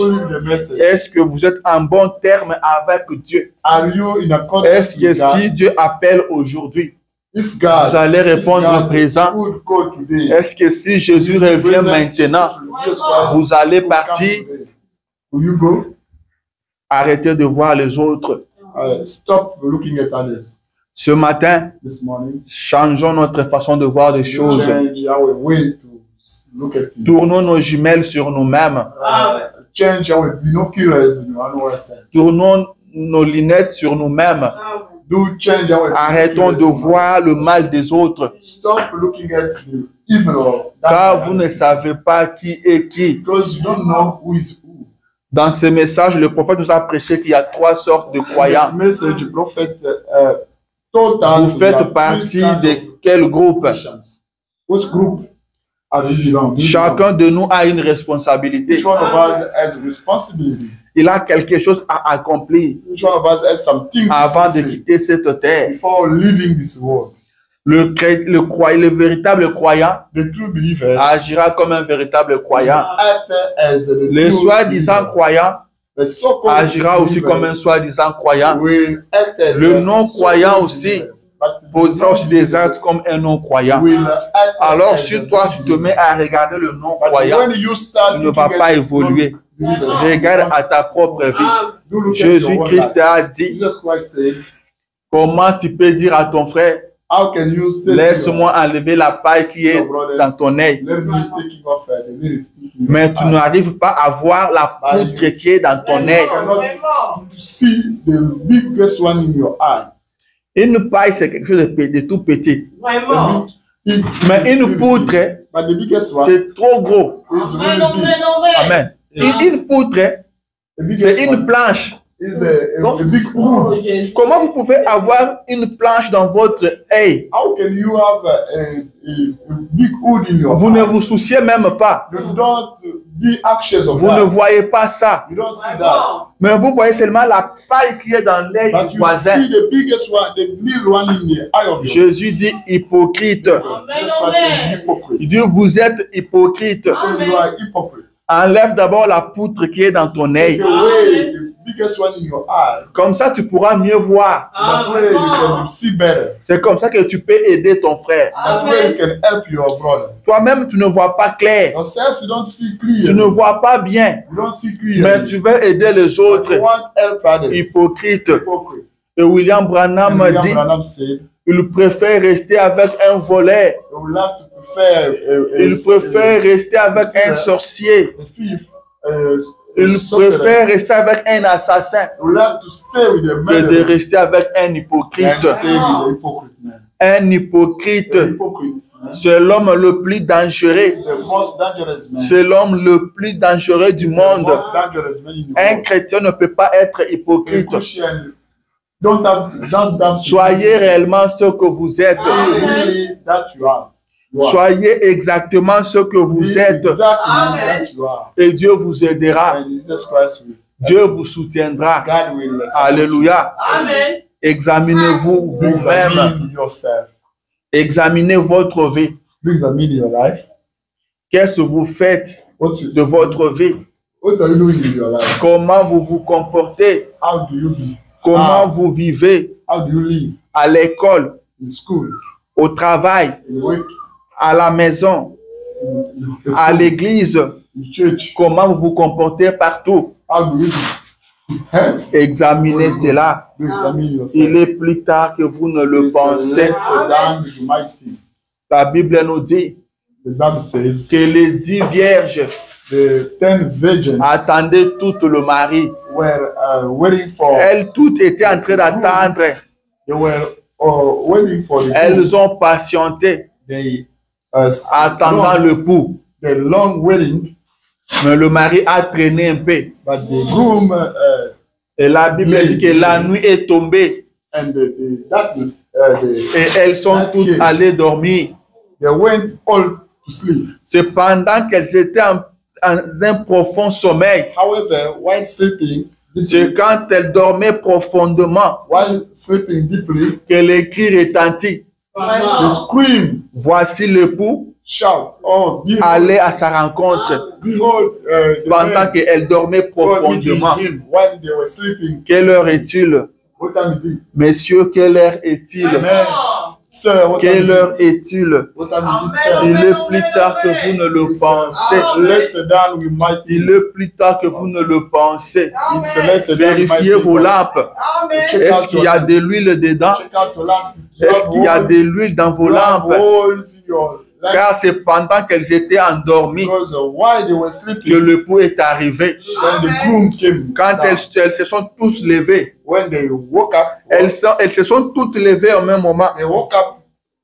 Est-ce que vous êtes en bon terme avec Dieu? Est-ce que si Dieu appelle aujourd'hui, vous allez répondre présent? Est-ce que si Jésus revient maintenant, vous allez partir? Arrêtez de voir les autres. Stop looking at others. Ce matin, This morning, changeons notre façon de voir les choses. change our way to look at things. Tournons nos jumelles sur nous-mêmes. Change our binoculars on ourselves. Tournons nos lunettes sur nous-mêmes. Do change our Arrêtons de binoculars. voir le mal des autres. Stop looking at the evil of that Car man. vous ne savez pas qui est qui. Because you don't know who is who. Dans ce message, le prophète nous a prêché qu'il y a trois sortes de This croyants. message, the prophet, told us Vous we are faites partie three kinds de of quel groupe? Christians. Which group are you belong? Chacun de nous a une responsabilité. Each one of us has a responsibility. Il a quelque chose à accomplir Each one of us has something to avant de fulfill quitter cette terre. before leaving this world. Le véritable croyant The true believers agira comme un véritable croyant. act as the Le true soi-disant believer. croyant The so-called agira aussi believers comme un soi-disant croyant. will act as Le a non-croyant so-called aussi believers. But the posera aussi des non-believers actes comme un non-croyant. will act Alors as si a toi tu te believer. mets à regarder le But non-croyant, when you start tu ne vas looking pas at évoluer. non-believers, Regarde à ta propre vie. do look at your own Jésus-Christ life. a dit, Jesus Christ said, comment tu peux dire à ton frère, How can you say laisse-moi enlever la paille qui est dans ton œil. let me taking off the little stick in Mais your tu eye. n'arrives pas à voir la poutre qui est dans ton œil. You cannot see the biggest one in your eye. Une paille, c'est quelque chose de tout petit. Vraiment. The big stick Mais is une really poutre, big. But the biggest one c'est trop gros. is Amen, really big. amen, amen. Amen. Une poutre, The biggest c'est une one planche. is a big Oh, wood. Jésus. Comment vous pouvez avoir une planche dans votre œil? How can you have a big wood in your Vous ne eye? vous souciez même pas. You don't be anxious of Vous ne that. voyez pas ça. You don't see that. Vraiment. Mais vous voyez seulement la paille qui est dans l'œil But du you voisin. see the biggest one, the little one in the eye of your Jésus dit hypocrite. That's why I say hypocrite. Il dit vous êtes hypocrite. Say you are hypocrite. Enlève d'abord la poutre qui est dans ton œil. Take away the biggest one in your eye. Comme ça, tu pourras mieux voir. That way you can see better. C'est comme ça que tu peux aider ton frère. That way you can help your brother. Toi-même, tu ne vois pas clair. Yourself, you don't see clear. Tu ne vois pas bien. You don't see Mais clear. tu veux aider les You autres. want help others. Hypocrite. Hypocrite. Et William Branham And William dit Branham said, il préfère rester avec un voleur. you will have to prefer Il préfère rester avec un sorcier. a thief. Il préfère rester avec un assassin You will have to stay with a que de murderer rester avec un than hypocrite. stay with a hypocrite man. Un hypocrite, A hypocrite man c'est l'homme le plus dangereux. is the most dangerous man. C'est l'homme le plus dangereux du He's the monde. most dangerous man in the Un world. chrétien ne peut pas être A hypocrite. Christian don't have just that. Soyez réellement ce que vous êtes. Be really that you are. You are. Soyez exactement ce que Be vous êtes. exactly Amen. that you are. Et Dieu vous aidera. And Jesus Christ will. Dieu vous soutiendra. God will support you. Alléluia. Amen. Examinez-vous vous-même. Examine yourself. Examinez votre vie. Examine your life. Qu'est-ce que vous faites de votre vie? What are you doing in your life? Comment vous vous comportez? How do you be? Comment vous vivez How do you live? à l'école, In school, au travail, in work, à la maison, à l'église? in church? Comment vous vous comportez partout? How do you do? Huh? Examinez cela. You examine yourself. Il est plus tard que vous ne le It's a pensez. later than you might think. La Bible nous dit The Bible says que les 10 vierges the 10 virgins attendaient toutes le mari. were waiting for. Elles toutes étaient en train d'attendre. They were waiting for the groom. Elles ont patienté, They attendant le pou. the long waiting, Mais le mari a traîné un peu. but the groom Et la Bible dit que la nuit est tombée. and the Et elles sont toutes allées dormir. they went all to sleep. C'est pendant qu'elles étaient en un profond sommeil. However, while sleeping C'est deeply, quand elles dormaient profondément que les cris retentissent. they Vraiment. scream, Voici l'époux shout, oh, behold, aller à sa rencontre behold, the pendant man qu'elles dormaient were meeting profondément. him while they were sleeping. Quelle heure est-il? What time is it? Messieurs, quelle heure est-il? Amen. Sir, what time Quelle is heure it? est-il? What time is it, sir? Il est plus tard que vous ne le It's pensez. later than we might Il think. est plus tard que vous ne le pensez. It's later than we might Vérifiez vos think. lampes. Amen. Check Est-ce out qu'il your y a lamp. de l'huile dedans? Check out your lamp. Est-ce qu'il y a de l'huile dans vos You have lampes? holes in your lamp. Car c'est pendant qu'elles étaient endormies Because while they were que sleeping, l'époux est arrivé. then the groom came. Quand down. elles se sont tous levées, When they woke up, elles se sont toutes levées au même moment. they woke up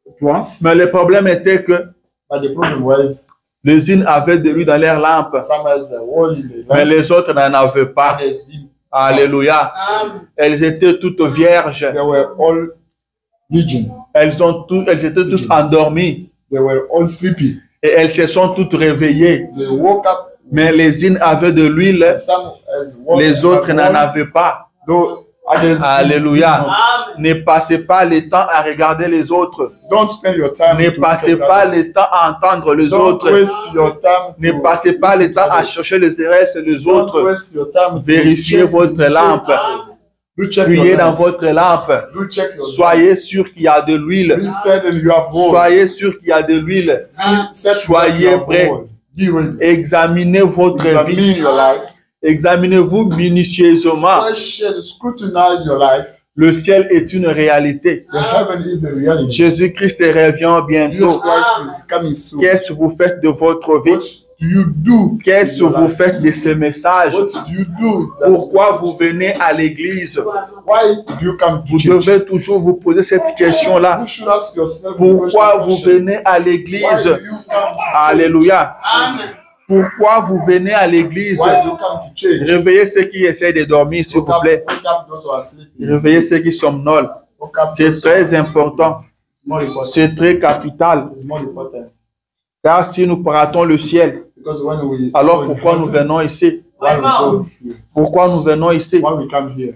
at once. Mais le problème était que But the problem was les unes avaient de l'huile dans leurs lampes, some has a hole in the mais lamp. les autres n'en avaient pas. Others didn't. Alléluia. Amen. Elles étaient toutes vierges. They were all virgin. Elles étaient toutes endormies. They were all sleepy. Et elles se sont toutes réveillées. They woke up. Mais les unes avaient de l'huile, Some has water. les autres n'en avaient pas. Though others Alléluia. did not. Amen. Ne passez pas le temps à regarder les autres. Don't spend your time. Ne to passez look at pas others. le temps à entendre les Don't autres. waste your time. Ne to passez pas listen le to temps à others. chercher les erreurs sur les Don't autres. waste your time to Vérifiez check votre the lampe. mistake. Do check your Priez dans lamp. votre lampe. Do check your Soyez sûr qu'il y a de l'huile. lamp. Be certain you have oil. Soyez sûr qu'il y a de l'huile. Be certain Soyez that you have prêts. oil. Be ready. Examinez votre Examine vie. your life. Examinez-vous minutieusement. Question, scrutinize your life. Le ciel est une réalité. The heaven is a reality. Jésus-Christ revient Jesus bientôt. Christ is coming soon. Qu'est-ce que vous faites de votre vie? What do you do? Qu'est-ce que in your vous life? faites de ce message? What do you do? Pourquoi vous venez à l'église? Why do you come to Vous church? devez toujours vous poser cette question-là. You should ask yourself the Pourquoi vous question. venez à Why l'église? do you come? Alléluia. Amen. Pourquoi vous venez à l'église? Why do you come to church? Réveillez ceux qui essaient de dormir, s'il vous plaît. Wake up those who are sleeping. Réveillez ceux qui somnolent. Wake up C'est those who are très sleeping. important. It's more important. C'est très capital. It's more important. Car si nous ratons le ciel, Because when we alors go in pourquoi nous heaven, venons ici? why we go here? Pourquoi nous venons ici? Why we come here?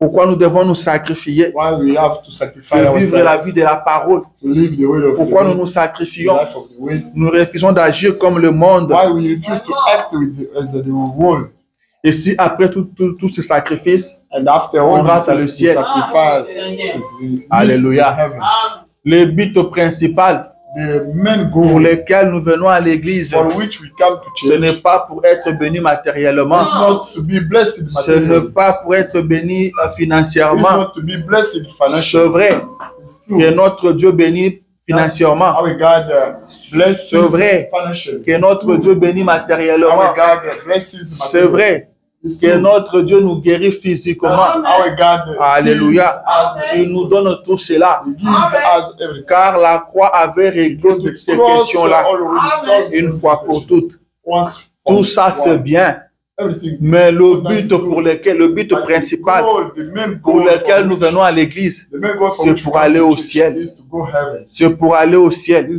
Pourquoi nous devons nous sacrifier Why we have to sacrifice pour vivre la vie ourselves de la parole? to live the way of Pourquoi nous the, nous the sacrifions? life of the way? Nous refusons d'agir comme le monde. Why we refuse to act with as the world? Et si après tout ce sacrifice, And after On all rate the le ciel. sacrifices, we miss Alléluia. heaven. le but principal The main pour goal lequel nous venons à l'église, for which we come to ce n'est church pas pour être béni matériellement, is not to be blessed ce n'est materially. pas pour être béni It's financièrement. not to be blessed C'est financially. vrai It's true. que notre Dieu bénit financièrement, Our God blesses C'est vrai financially. que notre Dieu bénit matériellement. Our God blesses C'est materially. vrai It's que true. notre Dieu nous guérit physiquement. Our God Alléluia. gives Il nous donne tout cela, us, gives us everything. car la croix avait réglé Because toutes the ces cross questions-là already solved une fois pour toutes. once for Tout ça, c'est all. bien, Everything. mais le but principal pour lequel nous venons à l'église, c'est pour aller au ciel. C'est pour aller au ciel.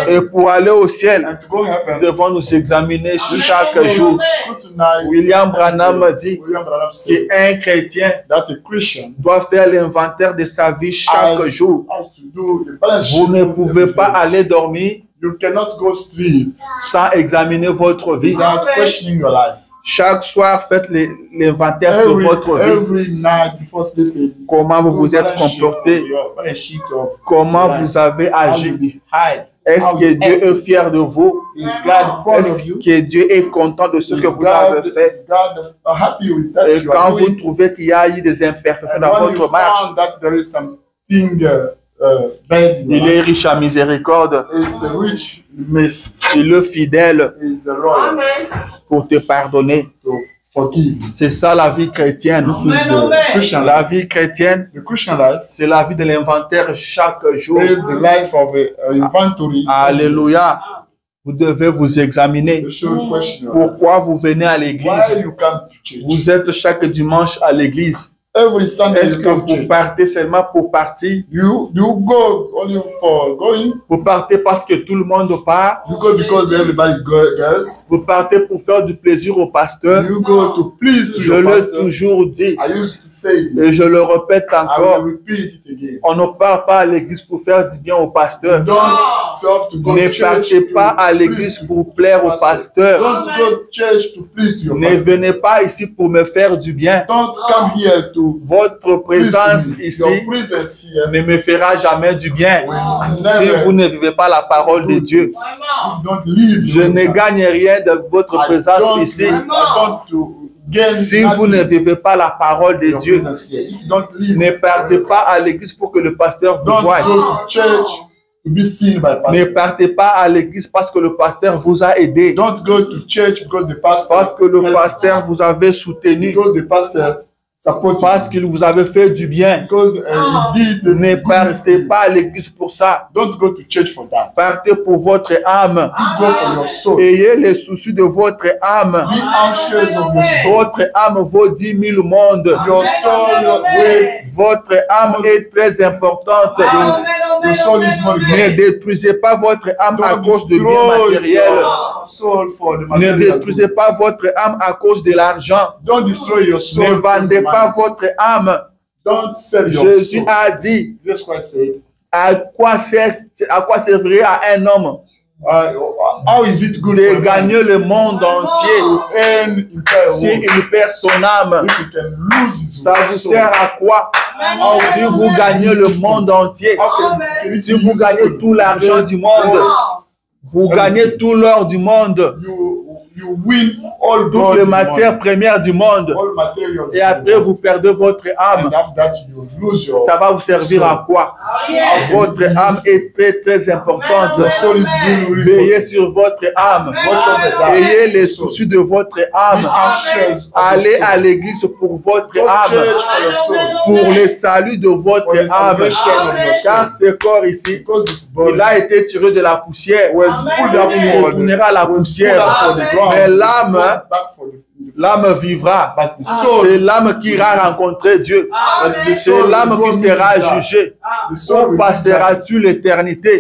Et pour aller au ciel, And to go heaven, nous devons nous examiner chaque jour. scrutinize. William Branham dit William Branham said qu'un chrétien that a Christian doit faire l'inventaire de sa vie chaque jour. has to do the balance Vous sheet ne every pouvez day. pas aller dormir You cannot go sleep sans examiner votre vie. without questioning your life. Chaque soir, faites l'inventaire sur votre vie. Every night before sleeping, Comment vous do vous êtes balance sheet comporté, of your balance sheet of comment life. vous avez How agi. you hide. Est-ce que Dieu est fier de vous? Is God proud of Est-ce you? que Dieu est content de ce Is que vous avez fait? is God happy with that Et you are quand vous doing? trouvez qu'il y a eu des imperfections And dans when you votre marche, found that there is something bad in your il est life, riche à miséricorde, it's a rich mercy. il est fidèle Is a loyal pour te pardonner. to forgive. C'est ça la vie chrétienne. This is the Christian La life. vie chrétienne, The Christian life c'est la vie de l'inventaire chaque jour. is the life of a inventory. Alléluia. Vous devez vous examiner. You should question your life. Pourquoi vous venez à Why l'église? you come to church? Vous êtes chaque dimanche à l'église. Every Sunday Est-ce you que come to vous church. partez seulement pour partir? You go only for going. Vous partez parce que tout le monde part? You go because everybody goes. Vous partez pour faire du plaisir au pasteur? You go to please to Je your l'ai pastor. toujours dit I used to say et this. je le répète I encore. will repeat it again. On ne part pas à l'église pour faire du bien au pasteur. Don't have to go Ne to church partez to pas à please l'église to pour plaire au pasteur. Don't go to church to please to your Ne pastor. venez pas ici pour me faire du bien. Don't come here to Votre please présence to me. ici Your presence here ne me fera jamais du bien will si never vous ne vivez pas la parole de Dieu. if you don't live. Je ne gagne rien de votre présence ici I don't to gain si vous ne nothing vivez pas la parole de your Dieu. presence here. If you don't live, Ne partez pas à l'église pour que le pasteur vous don't voie. go to church to be seen by Ne pastor. partez pas à l'église parce que le pasteur vous a aidé, Don't go to church because the pastor parce que le pasteur vous avait soutenu, because the pastor support parce you. qu'il vous avait fait du bien. Because he did the Ne good partez mistake. pas à l'église pour ça. Don't go to church for that. Partez pour votre âme. You go for your soul. Ayez les soucis de votre âme. Be anxious of your soul. Votre âme vaut 10 000 mondes. Your soul wait. Votre âme est très importante. Your soul is more Ne important. détruisez pas votre âme à Don't cause de biens destroy matériels. your soul for the Ne material. détruisez pas votre âme à cause de l'argent. Don't destroy your soul. Ne because of vendez pas money. votre âme. Don't sell your Jésus soul. a dit, Jesus Christ said, à quoi servirait à un homme how is it good de for a man gagner le monde entier to earn entire si world il perd son âme? if he can lose his Ça vous soul? sert à quoi si vous gagnez le monde entier? Si vous gagnez tout l'argent du monde, vous gagnez tout l'or du monde, you win all toutes gold les in the matières world, premières du monde, all materials, et après vous perdez votre âme, and after that you lose your ça va vous servir à quoi? Votre âme est très très importante. Your soul is really Veillez sur votre âme. Watch over that. Ayez les soucis de votre âme. Be anxious of Allez your à soul. l'église pour votre Go âme, church for your soul. pour le salut de votre For the âme. salvation of your soul. Car ce corps ici, Because this body il a été tiré de la poussière. was pulled up Il for the, retournera à la was pulled poussière. up for the ground. Mais l'âme, Back for the l'âme vivra. but the C'est soul, l'âme qui ira rencontrer Dieu. the C'est soul l'âme will qui go sera meet God. jugée. The soul Où will passeras-tu l'éternité?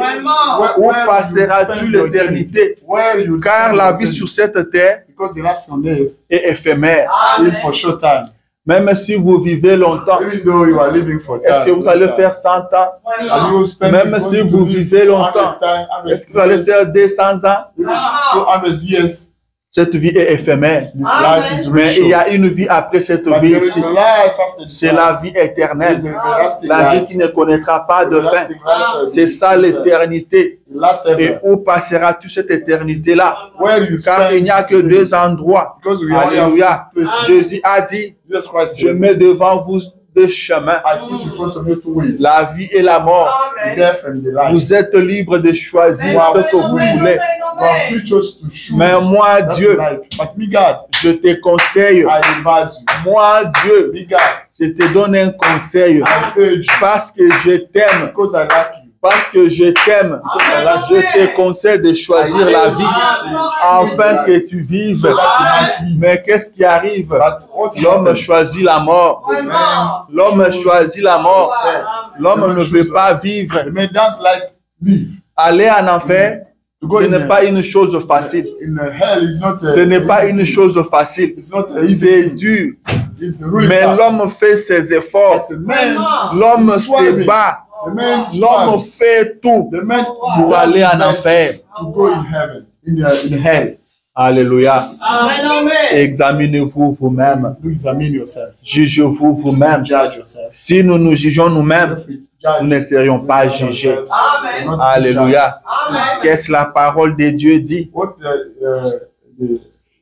Où Where passeras-tu you spend your l'éternité? Where you Car spend la your vie eternity. sur cette terre Because the life on earth est éphémère. is for short time. Même si vous vivez longtemps, Even though you are living for time. est-ce que vous allez faire 100 ans? And you will spend Même going si to vous live vivez longtemps, 100 time, 100 est-ce que vous allez years, faire 200 ans? 200 years. Cette vie est éphémère. This life is Mais really il y short. a une vie après cette But vie there is ici. a life after this C'est life. la vie There éternelle. is a everlasting La vie life. qui ne connaîtra pas de fin. Everlasting life. C'est ça l'éternité. Last Et ever. où passeras-tu cette éternité-là? Where you Car spend il n'y a que this day. deux endroits. Because we only have Alléluia. two places. Jésus a dit, Jesus Christ je said, mets devant vous deux chemins, I put in front of you two ways. la vie et la mort. The death and the life. Vous êtes libre de choisir ce que vous voulez. You are free just to choose. Mais moi, That's Dieu, like. But me, God, je te conseille. I advise you. Moi, Dieu, Me, God, je te donne un conseil. I urge you. Parce que je t'aime. Because I like you. Parce que je t'aime. Je te conseille de choisir la vie afin que tu vives. So that you might live. Mais qu'est-ce qui arrive? But what L'homme happened? choisit la mort. L'homme choisit la mort. L'homme ne veut pas vivre. The man dance like live. Aller en enfer, To go ce in n'est pas une chose facile. hell is not a, Ce n'est pas une chose facile. It's not a easy C'est thing. dur. It's really Mais tough. l'homme fait ses efforts. But the man is L'homme se striving. bat. The man L'homme strives. fait tout The man pour does aller his en best enfer. to go in heaven, in hell. Alléluia. Examinez-vous vous-même. Do examine yourself. Jugez-vous vous-même. Judge yourself. Si nous nous jugeons nous-mêmes, If we judge nous ne serions pas jugés. ourselves, we're not Alléluia. Amen. Qu'est-ce que la parole de Dieu dit? What the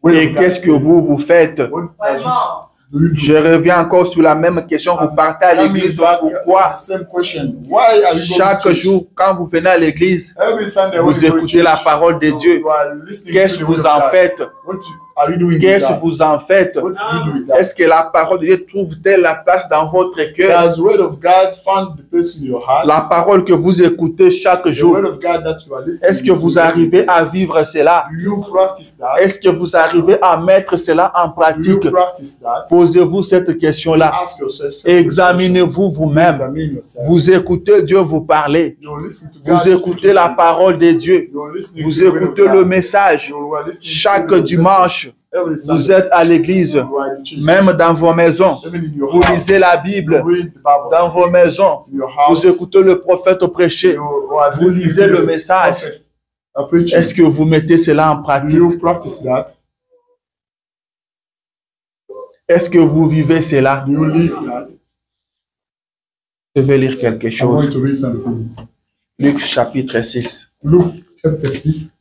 way Et of qu'est-ce God que says. vous faites? What does this do you do? Je reviens encore sur la même question. Vous partez à Coming l'église, back, pourquoi? the same question. Why are you going Chaque to church? jour, quand vous venez à l'église, Every Sunday when vous you go to écoutez la church, parole de Dieu. you are listening Qu'est-ce to que the vous word of en God. faites? Are you doing with Qu'est-ce que that? vous en faites? What do you do with that? Est-ce que la parole de Dieu trouve-t-elle la place dans votre cœur? Does the word of God find the place in your heart? La parole que vous écoutez chaque The jour, word of God that you are listening est-ce que vous arrivez à vivre cela? Do you practice that? Est-ce que vous arrivez à mettre cela en Do you pratique? practice that? Posez-vous cette question-là. Ask yourself. Examinez-vous vous-même. Examine yourself. Vous écoutez Dieu vous parler. You listen to God Vous écoutez la parole de Dieu. You listening Vous to the word of écoutez God. le message. You are listening to Chaque the word. dimanche, Every vous Sunday, êtes à l'église, you are in church. même dans vos maisons. Even in your Vous house, lisez la you Bible read the Bible. dans vos maisons. In your house, Vous écoutez le prophète prêcher. you are Vous listening lisez to le the message. prophet, a preacher. Est-ce que vous mettez cela en Do pratique? you practice that? Est-ce que vous vivez cela? Do you live that? Je vais lire quelque I'm going chose. to read something. Luc chapitre 6, Luke chapter 6,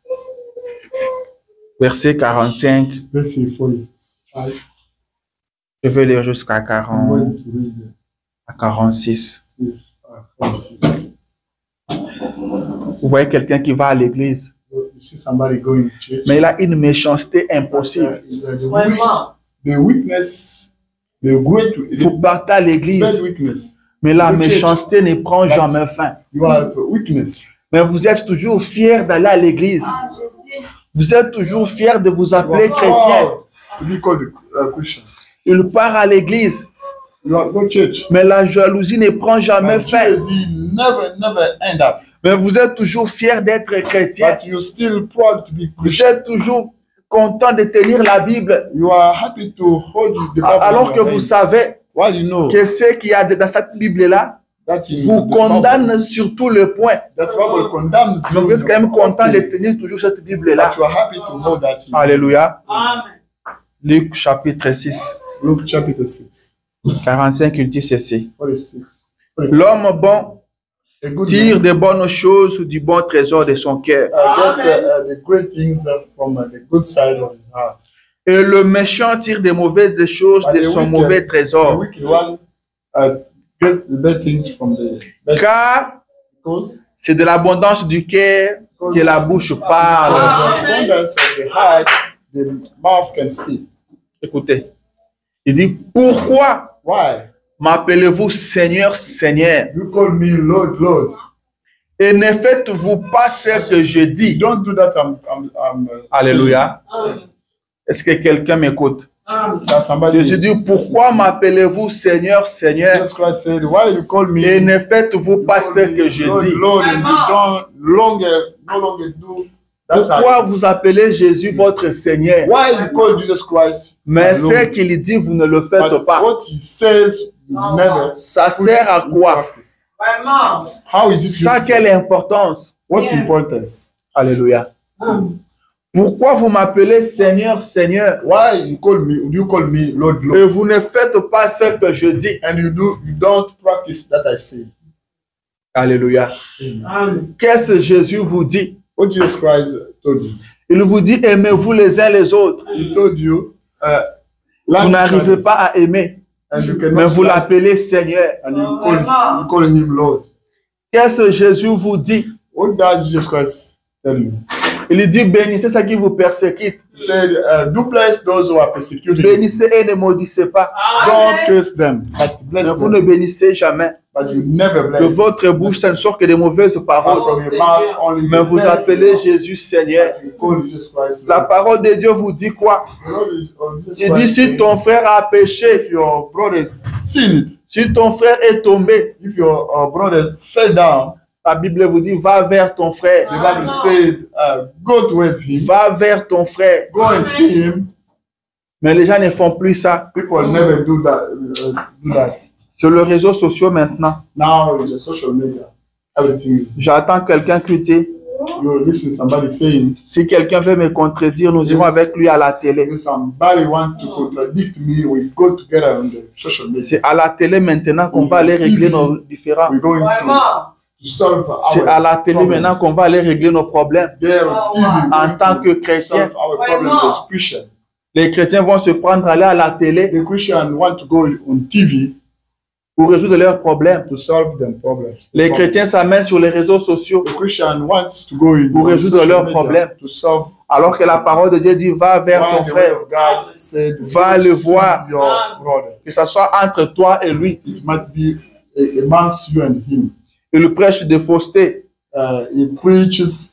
verset 45. verse 45. Je vais lire jusqu'à I'm 40, going to read à 46. 46. Vous voyez quelqu'un qui va à l'église, You see somebody going to church. mais il a une méchanceté impossible. The weakness, the great, Vous the partez à bad l'église, weakness. mais la méchanceté ne prend jamais fin. You have a weakness. Mais vous êtes toujours fiers d'aller à l'église. Vous êtes toujours fiers de vous You appeler are chrétien. proud to be called a Christian. Il part à l'église, You are go church. mais la jalousie ne prend jamais But fin. jealousy never end up. Mais vous êtes toujours fiers d'être chrétien. But you're still proud to be Vous Christian. êtes toujours content de tenir la Bible. You are happy to hold the Bible. Alors in que your vous hand. savez While you know que ce qu'il y a dans cette Bible-là that vous condamne sur tout le point. That Bible condemns you. Donc vous êtes quand même content de Yes. tenir toujours cette Bible-là. But you are happy to hold that. Alléluia. Amen. Luc chapitre 6, Luke chapter 6, 45, il dit ceci. 46. L'homme bon a good tire man des bonnes choses du bon trésor de son cœur. get the great things from the good side of his heart. Et le méchant tire des mauvaises choses de son mauvais The trésor. wicked one get the bad things from the bad, Car because c'est de l'abondance du cœur que la bouche parle. from the abundance of the heart the mouth can speak. Écoutez, il dit, pourquoi Why? m'appelez-vous Seigneur, Seigneur, You call me Lord, Lord. et ne faites-vous pas ce que je dis? Don't do that. Alléluia. Est-ce que quelqu'un m'écoute? That somebody. Jésus dit, pourquoi m'appelez-vous Seigneur, Seigneur, Jesus Christ said, why you call me et ne faites-vous pas ce que je Lord, dis? Lord, and you don't no longer do. That's Pourquoi how. vous appelez Jésus votre Seigneur? Why you call Jesus Christ? Mais Lord? ce qu'il dit, vous ne le faites But pas. what he says, you never. Ça sert à quoi? Vraiment. How is it Ça, useful? quelle importance? What importance? Alléluia. Pourquoi vous m'appelez Seigneur, Seigneur, Why you call me? You call me Lord, Lord, et vous ne faites pas ce que je dis? and you don't practice that I say. Alléluia. Qu'est-ce que Jésus vous dit? What Jesus Christ told you? Il vous dit, aimez-vous les uns les autres. He told you, Vous n'arrivez pas à aimer, and you mais cannot vous like, l'appelez Seigneur. and you call him Lord. Qu'est-ce que Jésus vous dit? What does Jesus Christ tell you? Il dit, bénissez ceux qui vous persécutent. He said, do bless those who are persecuted. Bénissez et ne maudissez pas. Don't curse them, but bless Mais vous them. ne bénissez jamais. But you never De bless. votre bouche, ça ne sort que des mauvaises Out paroles. from your mouth only Mais the vous bad appelez words. Jésus Seigneur. You call Jesus Christ La Lord. parole de Dieu vous dit quoi? The Lord is- or Jesus Il dit, Christ si said, ton frère a péché, if your brother sinned, si ton frère est tombé, if your brother fell down, la Bible vous dit, va vers ton frère. the Bible said, go towards him, Va vers ton frère. go and see him. Mais les gens ne font plus ça. People never do that. Sur les réseaux sociaux maintenant, Now with the social media, everything is. j'attends quelqu'un qui dit, You listen to somebody saying, si quelqu'un veut me contredire, nous irons avec lui à la télé. if somebody want to contradict me, we go together on the social media. C'est à la télé maintenant qu'on va aller régler nos différends. We're going to solve C'est à our la télé maintenant qu'on va aller régler nos problèmes. there on TV. En tant que chrétien, solve our problems as Christians. les chrétiens vont se prendre à aller à la télé The Christians want to go on TV pour résoudre leurs problèmes. to solve them problems. Les chrétiens s'amènent sur les réseaux sociaux The Christian wants to go in pour on résoudre social leurs media problèmes. to solve. Alors que la parole de Dieu dit, va vers While ton the frère, word of God said, Va le see voir. your brother. que ce soit entre toi et lui. It might be amongst you and him. Il prêche de fausseté. He preaches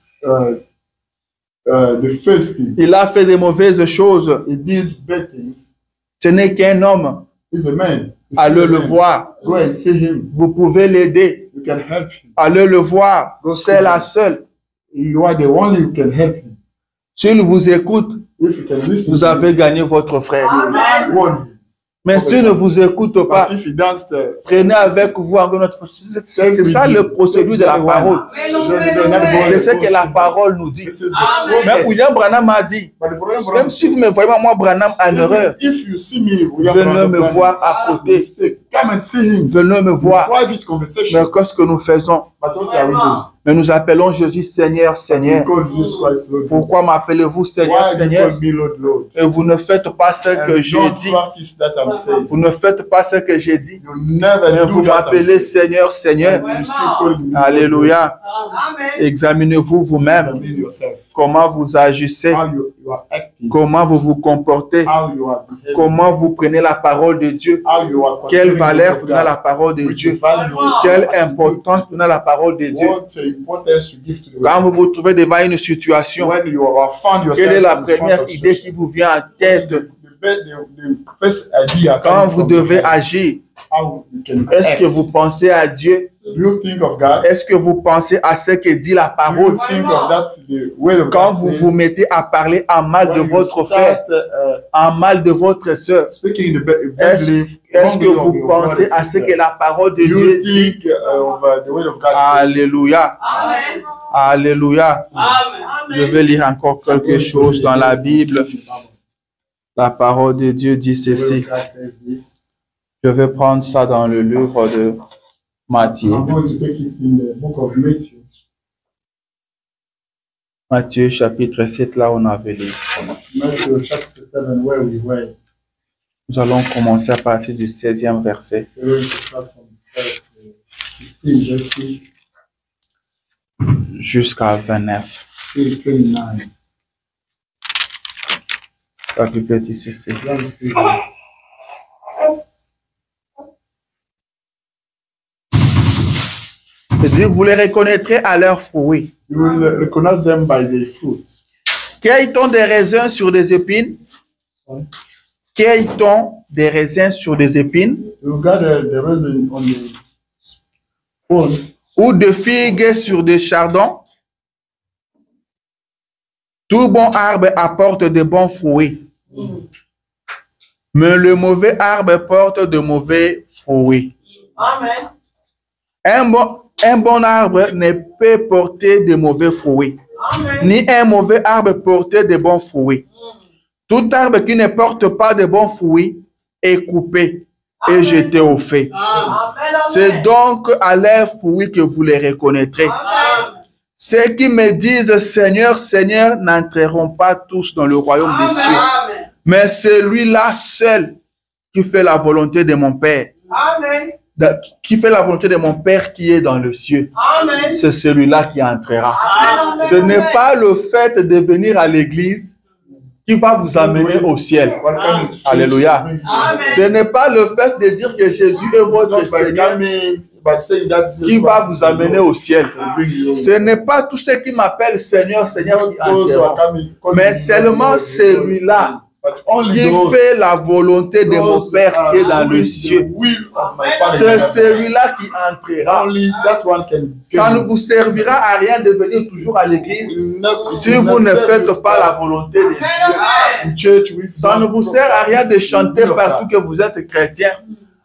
the first thing. Il a fait des mauvaises choses. He did bad things. Ce n'est qu'un homme. He's a man. He's Allez still a le man. voir. Go and see him. Vous pouvez l'aider. You can help him. Allez le voir. Go see C'est la him. seule. You are the only who can help him. S'il vous écoute, If you can listen vous to avez him, gagné votre frère. warn him. Mais s'il ne vous écoute pas, But if he does prenez avec vous encore notre. C'est ça le procédure de la parole. C'est ce que la parole nous dit. this is the Mais process. William Branham a dit, But the problem, même si vous me voyez moi Branham en erreur, if you see me, we have venez a me plan. voir à côté. Mistake. Come and see him. Venez me voir. Private conversation. Mais qu'est-ce que nous faisons? But what are we doing? Mais nous appelons Jésus Seigneur, We Seigneur. call Jesus Christ Lord. Pourquoi m'appelez-vous Seigneur, Why do you Seigneur? call me Lord, Lord? Et vous ne faites pas ce And que j'ai don't dit. practice that I'm saying. Vous ne faites pas ce que j'ai dit. You never Mais do vous that I'm m'appelez saying. Seigneur, Seigneur. And you still call me Lord, Alléluia. Amen. Examinez-vous Lord. vous-même. Examine yourself. Comment vous agissez. How you are acting. Comment vous vous comportez. How you are behaving. Comment vous prenez la parole de Dieu. How you are Quelle considering valeur the vous word donnez à of la God. parole de Which Dieu. value, Quelle importance vous donnez à la parole de Dieu. what importance to give to the Quand word. vous vous trouvez devant une situation, When you are found yourself quelle est la in front première of idée situation. qui vous vient en What is tête the first idea quand coming vous from devez your head? agir? How you can Est-ce act. que vous pensez à Dieu? Do you think of God? Est-ce que vous pensez à ce que dit la Do parole? you think of that the word of Quand God vous says, vous mettez à parler en mal de when you votre frère, start, en mal de votre sœur, speaking the bad belief, est-ce que wrongly of vous your pensez brother à ce sister? que la parole de Do Dieu you dit? think of the word of God says? Alléluia. Amen. Alléluia. Amen. Je vais lire encore quelque chose dans la Bible. La parole de Dieu dit The word ceci. of God says this. Je vais prendre ça dans le livre de Matthieu. I'm going to take it in the book of Matthew. Matthieu chapitre 7, là où on avait lu. Matthew chapter 7, where we were. Nous allons commencer à partir du 16e verset. We're going to start from 16 verses Jusqu'à 29. till 29. Pas du petit ceci. Young students. C'est-à-dire, vous les reconnaîtrez à leurs fruits. You will recognize them by their fruit. Cueille-t-on des raisins sur des épines? Sorry. Cueille-t-on des raisins sur des épines? You gather the resin on the spoon, Ou de figues sur des chardons? Tout bon arbre apporte de bons fruits. Mais le mauvais arbre porte de mauvais fruits. Amen. Un bon arbre ne peut porter de mauvais fruits, Amen. ni un mauvais arbre porter de bons fruits. Tout arbre qui ne porte pas de bons fruits est coupé et jeté au feu. Amen. C'est donc à leurs fruits que vous les reconnaîtrez. Amen. Ceux qui me disent Seigneur, Seigneur n'entreront pas tous dans le royaume des cieux, Amen. mais celui-là seul qui fait la volonté de mon Père, Amen. qui fait la volonté de mon Père qui est dans le cieux, Amen. c'est celui-là qui entrera. Amen. Ce n'est pas le fait de venir à l'église qui va vous amener au ciel. welcome to Alléluia. church. Amen. Ce n'est pas le fait de dire que Jésus est It's votre not by Seigneur coming, but saying that Jesus qui va Christ vous is amener Lord. au ciel. Will bring you Ce n'est pas tous ceux qui m'appellent Seigneur, Seigneur qui those who are entreront, coming, calling mais you seulement Lord, celui-là but only qui those fait la volonté de mon those Père qui est are dans le doing cieux. the will of my Father in C'est heaven. celui-là qui entrera. Only that one can. Ça ne vous servira à rien de venir toujours à l'église si vous ne faites pas la volonté de Dieu. in church with Ça ne vous sert à rien de chanter partout que vous êtes chrétien,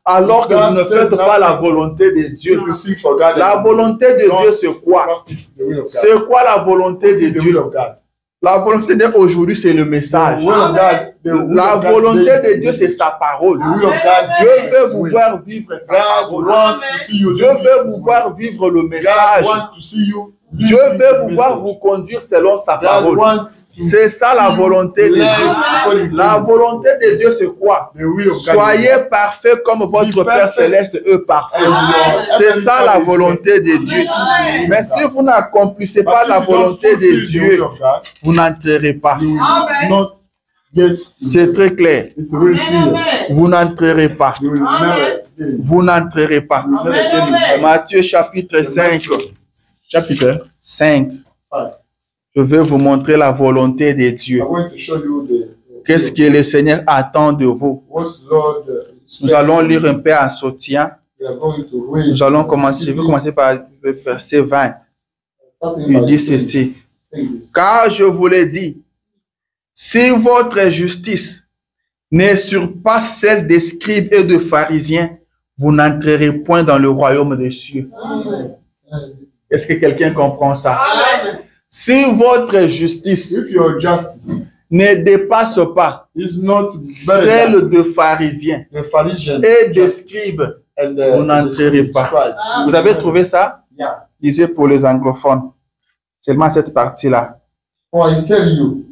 alors que vous ne faites pas la volonté de Dieu. If you sing for God, La volonté de Dieu, c'est quoi? practice the will of God. C'est quoi la volonté de Practice the will Dieu? of God. La volonté de Dieu aujourd'hui, c'est le message. The will of God. The will La of God volonté is de the Dieu, c'est message. sa parole. The will of God. Dieu is veut His vous will. voir vivre sa God parole. wants to see you. Dieu living veut His vous will. voir vivre le God message. wants to see you. Dieu living veut the vous voir message. vous conduire selon sa God parole. wants to C'est ça la see you volonté de learn Dieu. according to La His volonté de Dieu, c'est quoi? The will of God. Soyez parfaits comme votre Be Père perfect céleste est parfait. as your C'est heavenly ça Father la is volonté de Dieu. Amen. Mais si vous n'accomplissez But pas if la you don't volonté de fulfill the will Dieu, of God, vous n'entrerez pas. you will Amen. not get. C'est très clair. It's very clear. Amen. Vous n'entrerez pas. You will never get it. Vous n'entrerez pas. You will never get it. Matthieu chapitre 5. Chapitre 5. 5. Je vais vous montrer la volonté de Dieu. I'm going to show you Qu'est-ce que le Seigneur attend de vous? what's Lord. Nous allons lire un peu en soutien. We are going to read. Nous allons commencer. Je vais commencer par le verset 20. Starting Il by dit ceci. saying this. Car je vous l'ai dit, si votre justice ne surpasse celle des scribes et de pharisiens, vous n'entrerez point dans le royaume des cieux. Est-ce que quelqu'un comprend ça? Amen. Si votre justice If your justice ne dépasse pas is not better celle de pharisiens than the Pharisee et de scribes, and vous n'entrerez pas. scribe, Vous avez trouvé ça? Yeah. Lisez pour les anglophones. Seulement cette partie-là. For I tell you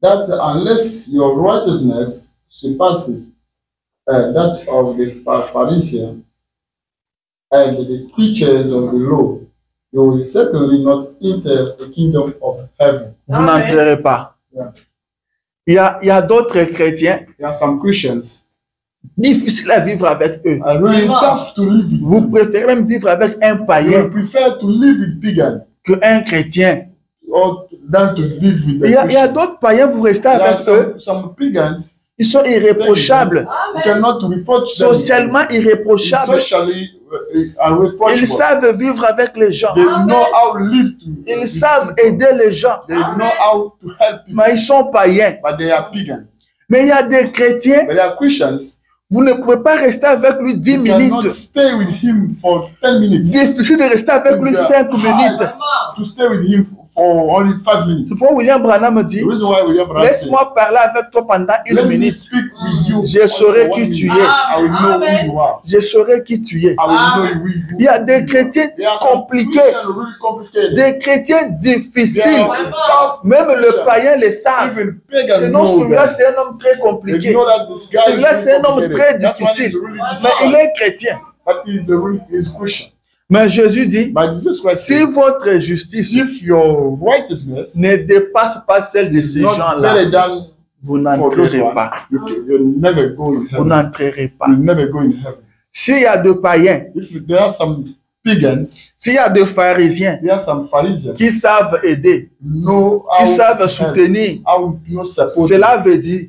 that unless your righteousness surpasses that of the Pharisees and the teachers of the law, you will certainly not enter the kingdom of heaven. Vous Amen. n'entrerez pas. Yeah. Il y a d'autres chrétiens There are some Christians difficiles à vivre avec eux. are really tough to live with. Vous préférez même vivre avec un You païen prefer to live with pagan qu'un chrétien. or than to live with the Il y a Christian. d'autres païens, vous restez There are avec eux. some pagans Ils sont irréprochables, you Amen. cannot reproach them. socialement irréprochables. Socially unreproachable. Ils savent vivre avec les gens. They know how to live to. Ils savent aider les gens. They know how to help people, Mais ils sont païens. but they are pagans. Mais il y a des chrétiens, But they are Christians. vous ne pouvez pas rester avec lui 10 You cannot minutes. stay with him for 10 minutes. Difficile de rester avec lui It's 5 hard. minutes. To stay with him for only 5 minutes. C'est pourquoi William Branham dit, The reason why William Branham said, laisse-moi parler avec toi pendant let une me minute. speak with you. Je saurai for qui 1 tu minute. es. I will know who you are. Je saurai qui tu es. I will know who you are. Il y a des chrétiens There are some compliqués, Christians really complicated. des chrétiens difficiles. There are tough Même le Christians. païen les savent. Even Et pagan non, know celui-là, that. c'est un homme très They compliqué. know that this guy Celui-là, is c'est un homme complicated. très That's why he's difficile. really Mais il est chrétien. But he's Christian. Mais Jésus dit, But Jesus Christ si said, votre justice if your righteousness ne dépasse pas celle de is ces not gens-là, better than vous for those n'entrerez ones, pas. you'll never go in Vous heaven. n'entrerez pas. You'll never go in heaven. S'il y a des païens, If there are some pagans, s'il y a des pharisiens there are some Pharisees qui savent aider, know qui how savent to help, soutenir, how to support. cela veut dire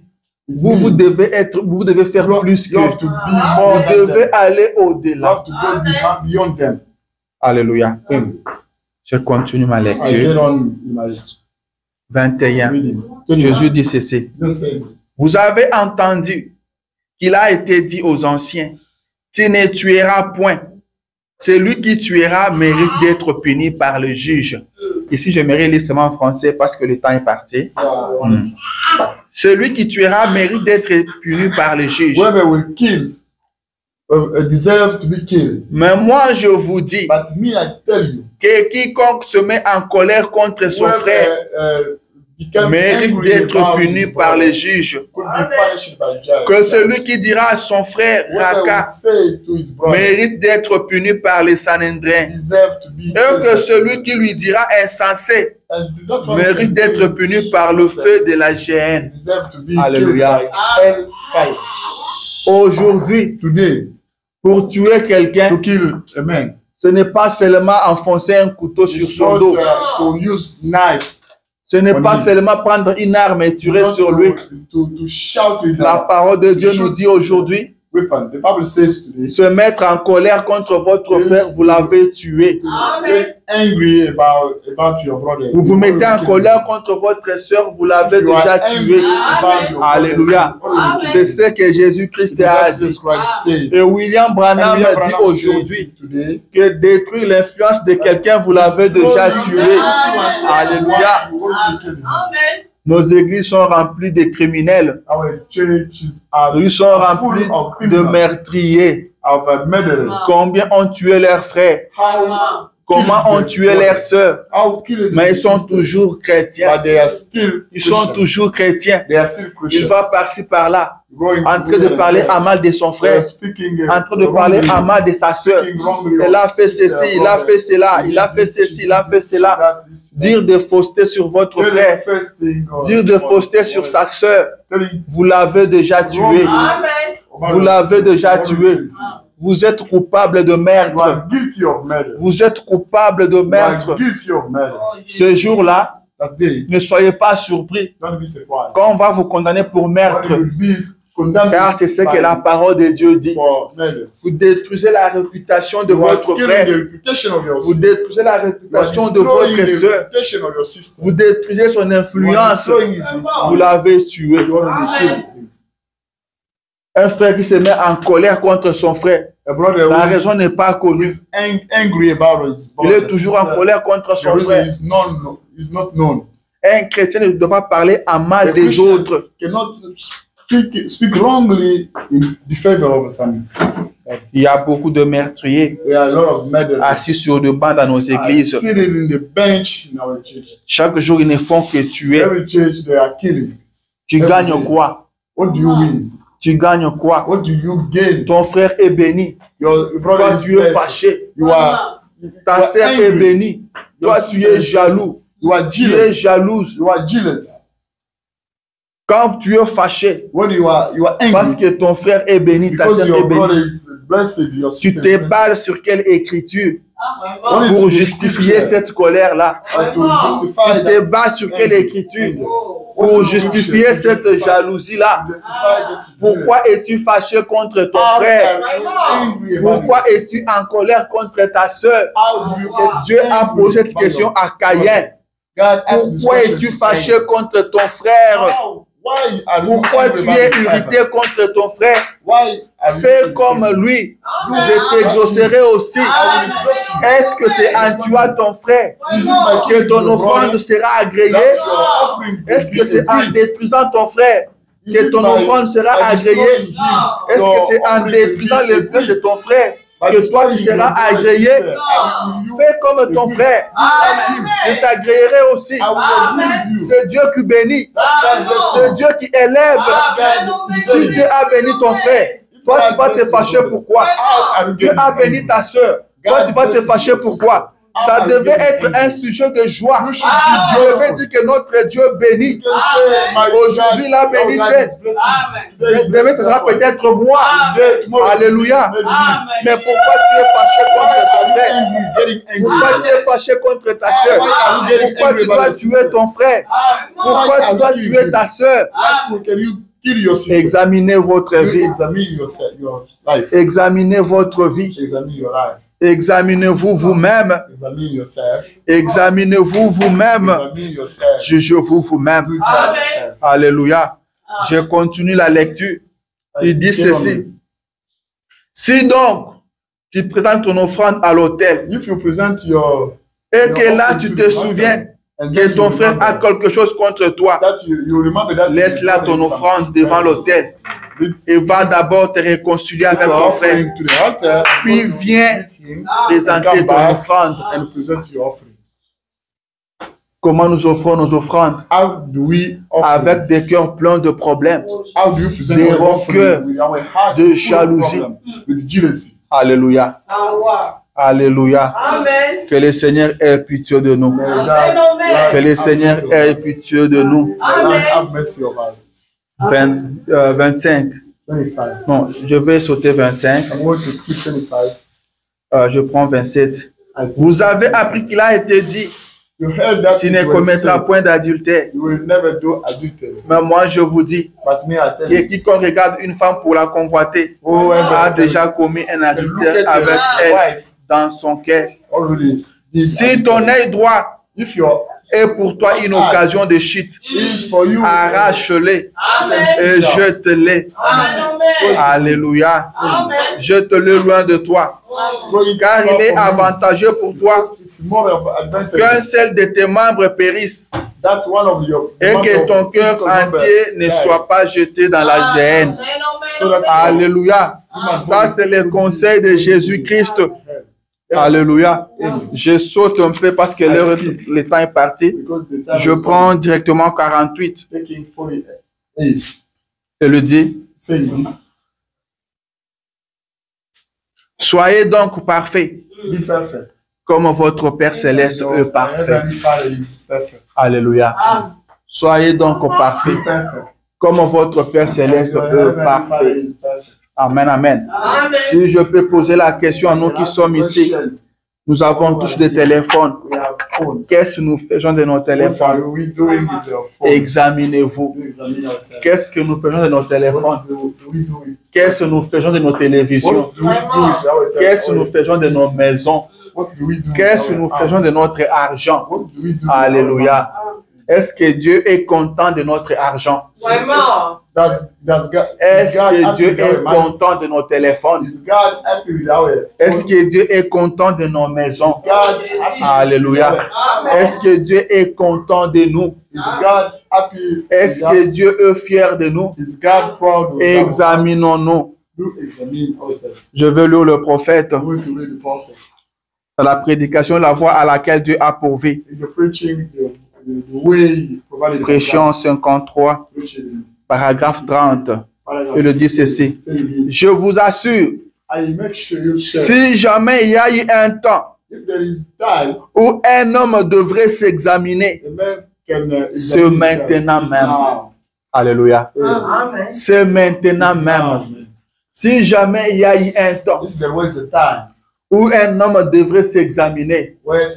vous devez faire plus que You have to be vous more than devez them. aller You au-delà. have to go beyond them. Alléluia. Je continue ma I get lecture. on in my 21. reading. Jésus dit ceci. Just say this. Vous avez entendu qu'il a été dit aux anciens, tu ne tueras point. Celui qui tuera mérite d'être puni par le juge. Ici, j'aimerais lire seulement en français parce que le temps est parti. Celui qui tuera mérite d'être puni par le juge. Whoever will kill deserves to be killed. Mais moi, je vous dis But me, I tell you, que quiconque se met en colère contre son frère become mérite angry d'être about puni his par brother les juges. could be punished by judge. Que celui qui dira à son frère Whoever will Raka say to his brother mérite d'être puni par les Sanhédrins. deserve to be Et que celui qui lui dira insensé and not only mérite d'être puni par le feu de la géhenne. deserve to be Alléluia. killed by hellfire. Aujourd'hui, Today, pour tuer quelqu'un, to kill a man, ce n'est pas seulement enfoncer un couteau sur it's son not dos. to use knife. Ce n'est on pas dit. seulement prendre une arme et It's tirer not sur lui. to shout with La the parole de Dieu nous dit aujourd'hui, weapon. The Bible says today, se mettre en colère contre votre frère, vous l'avez tué. get angry about your brother. Vous vous mettez en colère contre votre soeur, vous l'avez You are déjà angry tué. about your Alléluia. brother. C'est ce que Jésus-Christ a dit. Jesus Christ said. Et William Branham And William dit Branham aujourd'hui said today, que détruire l'influence de quelqu'un, vous l'avez déjà tué. Alléluia. Amen. Nos églises sont remplies de criminels. Our churches are Ils sont remplis full of de criminals, meurtriers. of murderers. Combien ont tué leurs frères? How Comment ont tué leurs sœurs? killed Mais ils sont sisters, toujours chrétiens. but they are still Ils sont Christians. toujours chrétiens. They are still Il Christians. va par-ci par-là, Going en train de together parler and à mal de son they are frère, speaking, en train de parler à mal de sa sœur. speaking wrongly Elle a of fait sister, ceci, il a brother. fait cela, il a fait ceci, il a fait cela. That's this, Dire des faussetés sur votre Tell frère, the first thing, dire des faussetés sur sa sœur. telling Vous l'avez déjà tué. Amen. Vous l'avez déjà tué. Vous êtes coupable de You meurtre. are guilty of murder. Vous êtes coupable de You are meurtre. guilty of murder. Ce jour-là, That day, ne soyez pas surpris don't be surprised. quand on va vous condamner pour meurtre, When you will be condemned car c'est ce que la parole de Dieu dit. for murder. Vous détruisez la réputation de You are votre killing frère. the reputation of your Vous sister. détruisez la You are réputation de destroying votre the soeur. reputation of your sister. Vous détruisez son You are influence. destroying his influence. Vous l'avez tué. You already killed him. Un frère qui se met en colère contre son frère. A brother La who is- raison n'est pas who connue. is angry about his Il brother. est toujours en sister. colère contre The son reason frère. is not known. Un chrétien ne doit pas parler à mal A des Christian autres. cannot speak wrongly in the favor of some. Il y a beaucoup de meurtriers There are a lot of murderers assis sur le banc dans nos églises. sitting in the bench in our churches. Chaque jour, ils ne font que tuer. Every church they are killing. Tu gagnes quoi? What do you win? Tu gagnes quoi? What do you gain? Ton frère est béni. Your Toi, brother is tu es blessed. fâché. You are Ta You are sœur est angry. bénie. Your Toi, tu sister es is jaloux. you are Tu es jealous. jalouse. You are jealous. Quand tu es fâché, When you are parce angry que ton frère est béni, ta because sœur est your brother bénie, is blessed, your tu sister te is blessed. bases sur quelle écriture What is pour the justifier scripture? cette colère-là? And to justify Tu te that bases sur quelle écriture anger. pour What's the justifier scripture? cette jalousie-là? Justify this Pourquoi es-tu fâché contre ton How frère? are you angry about Pourquoi your sister? es-tu en colère contre ta sœur? How do you Et Dieu a angry posé cette about question your à Caïn. God asked this Pourquoi question es-tu to fâché Cain. contre ton frère? Why are you Pourquoi angry tu about es the irrité Bible? contre ton frère? Why are you Fais irritated? comme lui. Amen. Je t'exaucerai aussi. I will exauce you. Est-ce que c'est en toi ton frère Is it by que killing ton your offrande brother sera agréée? that your offering will Est-ce que be c'est en agreed? détruisant ton frère Is que it ton by- offrande sera by agréée? destroying him, Est-ce your que c'est en offering will détruisant be le Dieu de agreed? ton frère By que toi tu destroying seras your brother and agréé? sister, will you Fais comme ton agree? frère. Amen. Je t'agréerai aussi. I will agree with you. C'est Dieu qui bénit. That's God C'est blessing. Dieu qui élève. Si Dieu a béni ton frère, toi tu vas te fâcher pourquoi? How are you Dieu getting a béni angry? ta soeur. Toi tu vas te fâcher pourquoi? Ça devait être un sujet de joie. You should Je be devais joyful. dire que notre Dieu bénit. You can say, my Aujourd'hui, la God, your God bénédiction. is blessing. Amen. Today, Demain, ce sera blessing. peut-être moi. Today, tomorrow, Alléluia. maybe me. Amen. Mais pourquoi tu es fâché contre ton Why frère? are you getting Pourquoi angry? tu es fâché contre ta soeur? Why are you getting Pourquoi angry tu about dois your tuer sister? ton frère? Pourquoi tu dois tuer ta soeur? Why can you kill your sister? Examinez votre You vie. examine yourself, your life. Examinez votre vie. Examine your life. Examinez-vous vous-même. Examine yourself. Examinez-vous vous-même. Examine yourself. Jugez-vous vous-même. You judge Amen. yourself. Alléluia. Je continue la lecture. Il dit ceci. Si donc tu présentes ton offrande à l'autel If you present your et que là tu te souviens and que then ton you frère a remember quelque chose contre toi, that you remember that laisse là ton offrande devant l'autel et va d'abord te réconcilier avec ton frère. offering to the altar, Puis go to viens meet him, présenter come ton back offrande. and present your offering. Comment nous offrons nos offrandes? How do we offer? Avec des cœurs pleins de problèmes, How do you present des our rancœurs, offering with our heart de full of jalousie. problem, with jealousy? Alléluia. Alléluia. Amen. Que le Seigneur ait pitié de nous. May Amen. God Amen. Que le Seigneur ait pitié de nous. May God have mercy of us. 25. 25. Non, je vais sauter 25. I'm going to skip 25. Je prends 27. Vous avez appris qu'il a été dit, You heard that tu it ne was commettras said, point d'adultère. you will never do adultery. Mais moi, je vous dis But me, I tell que you, quiconque regarde une femme pour la convoiter a déjà commis un can look adultère at avec your elle wife dans son cœur. already. Si ton œil droit If your est pour toi une occasion de chute, is for you, arrache-le Amen. et jette-le. Amen. Alléluia. Amen. Jette-le loin de toi. throw it Car far il est from you. avantageux pour toi It's more of advantage qu'un seul de tes membres périsse that one of your et que member ton of cœur physical member entier ne die. soit pas jeté dans la géhenne. So that Alléluia. Ça, c'est le conseil de Jésus-Christ. Alléluia. Je saute un peu parce que le temps est parti. Because the time Je is prends directement 48 taking 48. et le dit. Saying this, Soyez donc parfaits be perfect. comme votre Père Céleste Your est parfait. Heavenly Father is perfect. Alléluia. Soyez donc parfaits Be perfect. comme votre Père Céleste Your est Heavenly Father parfait. is perfect. Amen, amen. Amen. Si je peux poser la question à nous qui sommes ici, nous avons tous des téléphones. We have phones. Qu'est-ce que nous faisons de nos What are téléphones? we doing with your phone? Examinez-vous. We examine ourselves. Qu'est-ce que nous faisons de nos téléphones? What do we do with? Qu'est-ce que nous faisons de nos télévisions? What do we do with our Qu'est-ce que nous telephone? faisons de nos maisons? What do we do with Qu'est-ce que our nous faisons de house? notre argent? What do we do with Alléluia. Est-ce que Dieu est content de notre argent? Vraiment. Does God, Est-ce is God que happy Dieu with our est money? content de nos téléphones? Is God happy with our Est-ce phones? que Dieu est content de nos maisons? Is God happy Alléluia. with our- Amen. Est-ce que Dieu est content de nous? Is God happy Est-ce with que us? Dieu est fier de nous? Is God proud of us? Examinons-nous. Do examine ourselves. Je veux lire le prophète I'm going to read the prophet. dans la prédication, la voie à laquelle Dieu a pourvu. In the preaching, the way he provided the Prêchons 53, preaching, paragraphe 30. paragraph Il dit ceci. saying this, Je vous assure, I make sure you share. si jamais il y a eu un temps If there is time, où un homme devrait s'examiner, the man can c'est examine maintenant himself. même. Now. Alléluia. Amen. C'est maintenant It's now, même. man. Si jamais il y a eu un temps If there was a time où un homme devrait s'examiner, when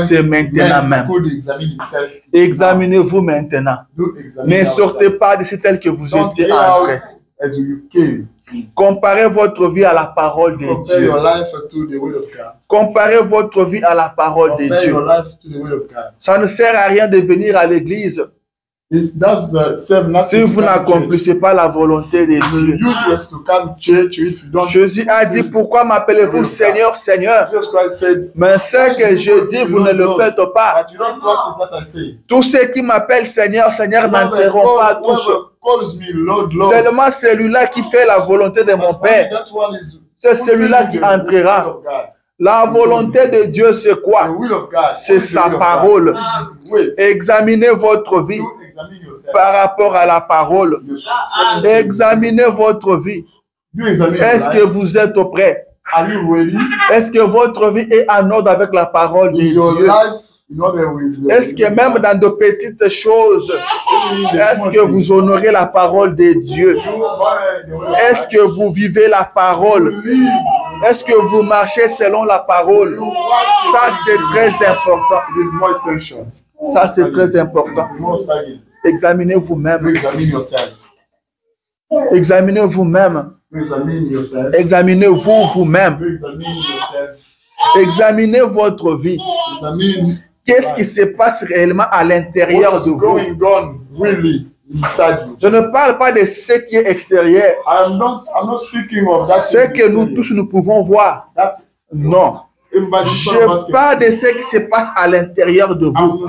c'est maintenant man même. could examine himself, Examinez-vous maintenant. do examine Ne ourselves. sortez pas d'ici tel que vous Don't étiez get out entré. as you came. Comparez votre vie à la parole de Compare Dieu. your life to the will of God. Comparez votre vie à la parole de Compare Dieu. your life to the will of God. Ça ne sert à rien de venir à l'église That's serve nothing si to vous come to church. n'accomplissez pas la volonté de It will Dieu. be useless to come to church if you don't. Jésus a dit, pourquoi m'appelez-vous Seigneur, Seigneur? Jesus Christ said, Mais ce que je dis, vous ne le faites pas. but you don't practice that I say. Tous ceux qui m'appellent Seigneur, Seigneur n'entreront pas tous. Whoever calls me Lord, Lord, Seulement celui-là qui fait la volonté de mon but Père. that one is C'est celui-là qui fulfilling the entrera. will of God. La volonté de Dieu, c'est The quoi? will of God. C'est What is the sa will of parole. God? This is His way. Examinez votre vie You examine yourself. par rapport à la parole. You Examinez votre vie. examine your Est-ce que life. vous êtes prêt? Are you ready? Est-ce que votre vie est en ordre avec la parole de In your Dieu? life, in order with Est-ce que même dans de petites choses, est-ce que vous honorez la parole de Dieu? Est-ce que vous vivez la parole? Est-ce que vous marchez selon la parole? Ça, c'est très important. It is more essential. Ça, c'est très important. More essential. Examinez vous-même. You examine yourself. Examinez vous-même. You examine yourself. Examinez-vous vous-même. You examine yourself. Examinez votre vie. Examine Qu'est-ce qui se passe réellement à l'intérieur what's de vous? going on really inside you. Je ne parle pas de ce qui est extérieur. I'm not speaking of that. Ce que nous tous nous pouvons voir. That Non. everybody Je parle de ce qui se passe à l'intérieur de vous. I'm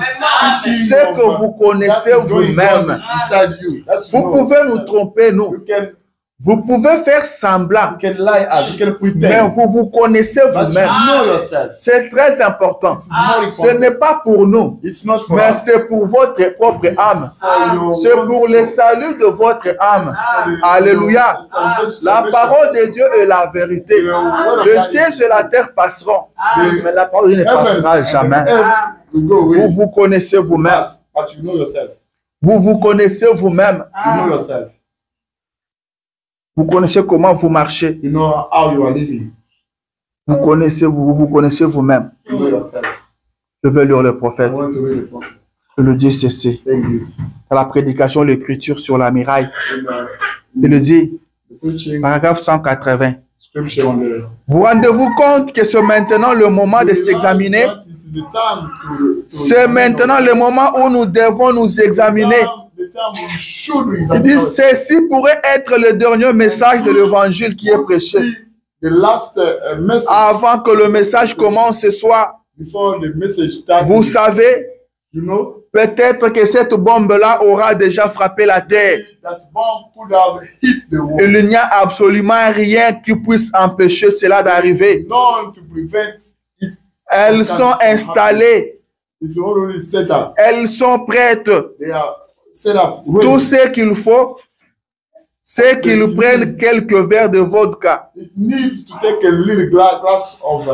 speaking Ce of, que vous connaissez that is going vous-même. on inside you. That's Vous pouvez nous tromper, nous. Vous pouvez faire semblant, You can lie as you can mais pretend. vous vous connaissez But you vous-même. know yourself. C'est très important. It's more Ce important. n'est pas pour nous, It's not for mais us. c'est pour votre propre âme. For your C'est own pour le soul. salut de votre âme. For the- Alléluia. salvation. La parole de Dieu est la vérité. Le ciel et la terre passeront, mais la parole de Dieu ne passera jamais. will go Vous away. vous connaissez vous-même. But you know yourself. Vous vous connaissez vous-même. You know yourself. Vous connaissez comment vous marchez. You know how you are living. Vous connaissez vous-même. You know yourself. Je vais lire le I prophète. want to read the prophet Le dit ceci. saying this. Dans la prédication, l'écriture sur la muraille. In Il le dit, the preaching paragraphe 180. scripture on the Vous rendez-vous compte que c'est maintenant le moment de s'examiner? It is the time to C'est maintenant le moment où nous devons nous examiner. The time we should Il examine dit, ourselves. ceci pourrait être le dernier message de l'évangile qui est prêché. The last message Avant que le message commence ce soir, before the message starts. vous savez, You know peut-être que cette bombe-là aura déjà frappé la terre. that bomb could have hit the wall. Il n'y a absolument rien qui puisse empêcher cela d'arriver. None to prevent it. Elles sont installées, It's already set up. elles sont prêtes. They are set up. Tout Ready. ce qu'il faut, c'est qu'ils prennent quelques verres de vodka It needs to take a little glass of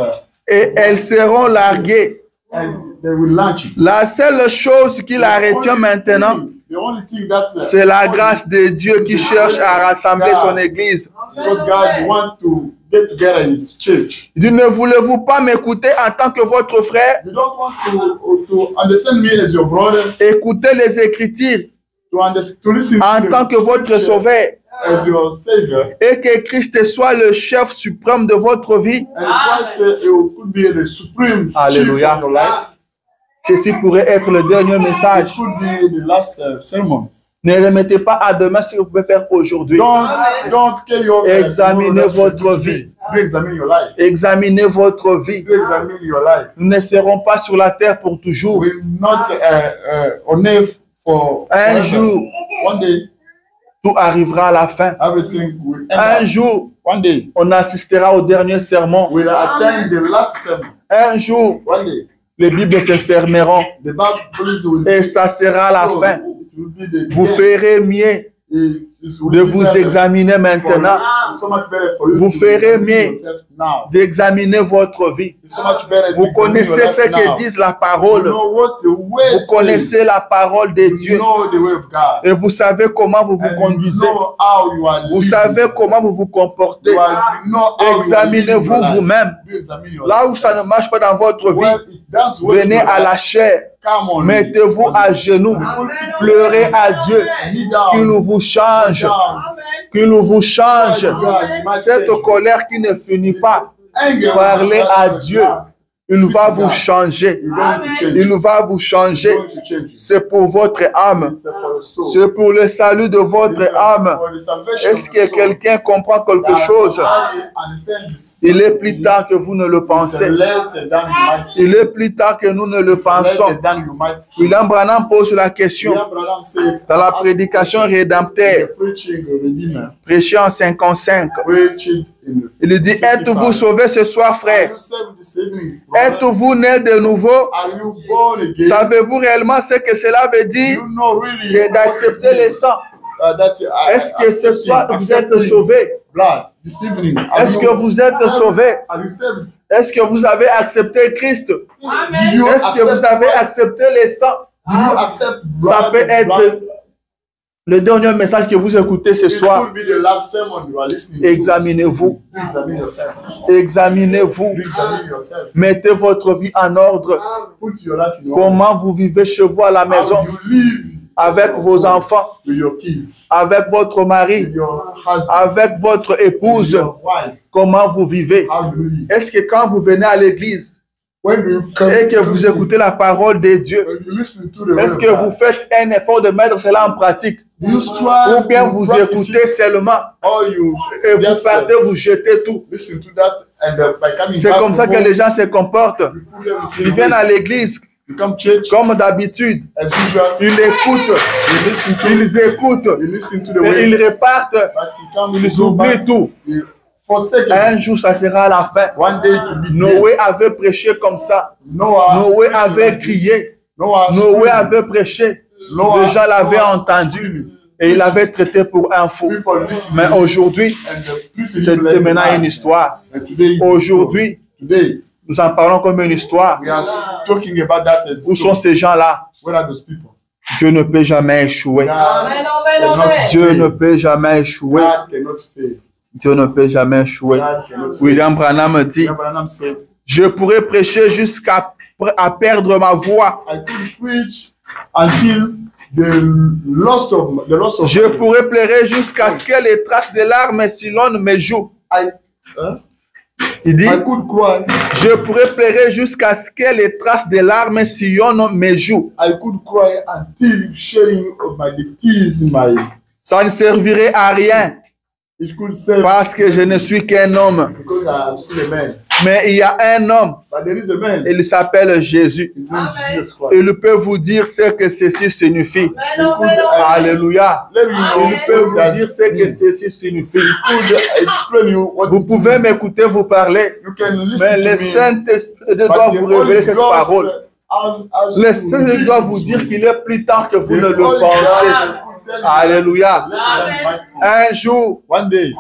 et elles seront larguées. and they will launch it. La seule chose qui la retient maintenant, The only thing that c'est la grâce de Dieu qui cherche à rassembler son église. because God wants to get together His church. Il dit, ne voulez-vous pas m'écouter en tant que votre frère? You don't want to understand me as your brother, Écoutez les Écritures to listen en to tant que votre sauveur as your savior, et que Christ soit le chef suprême de votre vie. and Christ could be the supreme Alléluia. chief of your life. Ceci pourrait être le dernier It message. could be the last sermon. Ne remettez pas à demain ce que vous pouvez faire aujourd'hui. Don't kill your Examinez votre vie. Do examine your life. Examinez votre vie. Do examine your life. Nous ne serons pas sur la terre pour toujours. We're not on earth for Un forever. jour, One day, tout arrivera à la fin. everything will end Un up. jour, One day, on assistera au dernier sermon. we'll attend the last sermon. Un jour, One day, les Bibles se fermeront the Bible will et ça sera la fin. It will be the Vous end. ferez mieux It will de be vous better examiner maintenant, It's so much better for you Vous to ferez examine mieux. yourself now. d'examiner votre vie. It's so much better to Vous examine connaissez your life ce now. que dit la You parole. know what the Vous word says. connaissez la parole de You Dieu. know the way of God. Et vous savez comment vous vous And you conduisez. know how you are Vous living. savez comment vous vous comportez. You know how you are living Examinez-vous your life. vous-même. Do examine your Là où life. ça ne marche pas dans votre Well, vie, it does well venez in your à la life. chair. Come on. Mettez-vous à genoux. Pleurez à Dieu. Kneel down. Qu'il vous change. Down. Qu'il vous change. God, you might Cette say, colère qui ne finit pas. anger Parlez will à not Dieu. last. Il va vous changer. You're going to change. Il va vous changer. You're going to change. C'est pour votre âme. It's for your soul. C'est pour le salut de votre It's âme. for the salvation Est-ce of que the soul. quelqu'un comprend quelque That chose? somebody understand this. Il est plus tard que vous ne le It's pensez. later than you might think. Il est plus tard que nous ne le It's pensons. later than you might think. William Branham pose la question William Branham said, dans la prédication rédemptaire, the preaching of Redeemer, prêchée en 55. preaching in Il dit, êtes-vous sauvés ce soir, Are frère? you saved this evening, brother? Êtes-vous nés de nouveau? Are you born again? Savez-vous réellement ce que cela veut dire You know really que d'accepter les sangs? Est-ce que ce soir vous êtes sauvés? blood this evening? Est-ce que vous êtes sauvés? Are you saved? Est-ce que vous avez accepté Christ? Did Amen. you Est-ce que vous accept avez Christ? accepté les sangs? Did you accept Ça blood? peut être le dernier message que vous écoutez ce It soir. could be the last sermon you are listening to. Examinez-vous. Examine yourself. Examinez-vous. Examine yourself. Mettez votre vie en ordre. Put your life in order. Comment vous vivez chez vous à la maison, How you live avec vos enfants, with your kids, avec votre with mari, your husband, avec votre with épouse. your wife. Comment vous vivez? How do you live? Est-ce que quand vous venez à l'église When do you come? et que vous écoutez la parole de Dieu, When you listen to the word est-ce of que vous God, faist un effort de mettre cela en pratique? do you strive Ou bien to vous practice écoutez it, seulement or you et vous just partez, vous jetez tout? listen to that and by coming C'est back comme ça to que home, les gens se comportent. you put everything Ils viennent away. à l'église You come church comme d'habitude. as usual. Ils écoutent, You listen to ils écoutent, you listen to the et way, ils repartent, but you come ils you go oublient back, tout. you forsake it. Un jour, ça sera à la fin. One day to be Noé avait prêché comme ça. Noah, Noé avait crié. Noah, Noé avait prêché. Noah, Les gens l'avaient entendu et il l'avait traité pour un fou. people listen Mais aujourd'hui, and the c'est people maintenant une histoire. And today is Aujourd'hui, today nous en parlons comme une histoire. we are talking about that as Où sont ces gens-là? Where are those people? Dieu ne peut jamais échouer. God Amen, amen, cannot amen. Dieu ne fail. peut jamais échouer. God cannot fail. Dieu ne peut jamais échouer. God cannot fail. William Branham dit, William Branham said, je pourrais prêcher jusqu'à à perdre ma voix. I could preach until the loss of Je pourrais pleurer jusqu'à ce que les traces de larmes sillonnent mes joues. Il dit, I could cry. je pourrais pleurer jusqu'à ce que les traces de larmes sillonnent mes joues. I could cry until shedding of the tears in my. Ça ne servirait à rien It could say parce que je ne suis qu'un homme. because I am still a man. Mais il y a un homme, But there is a man. il s'appelle Jésus. His name is Jesus Christ. Il peut vous dire ce que ceci signifie. Amen, amen, amen. Alléluia. Let you know Il peut vous what dire does ce que mean. ceci signifie. Could explain you what Vous it pouvez means. m'écouter vous parler, You can mais listen le to me. Saint-Esprit de Dieu But doit the vous Holy révéler cette Ghost parole. has Le to Saint-Esprit reveal doit it vous to dire you. qu'il est plus tard que vous The ne le Holy pensez. Ghost will tell you. Alléluia. Un jour, One day,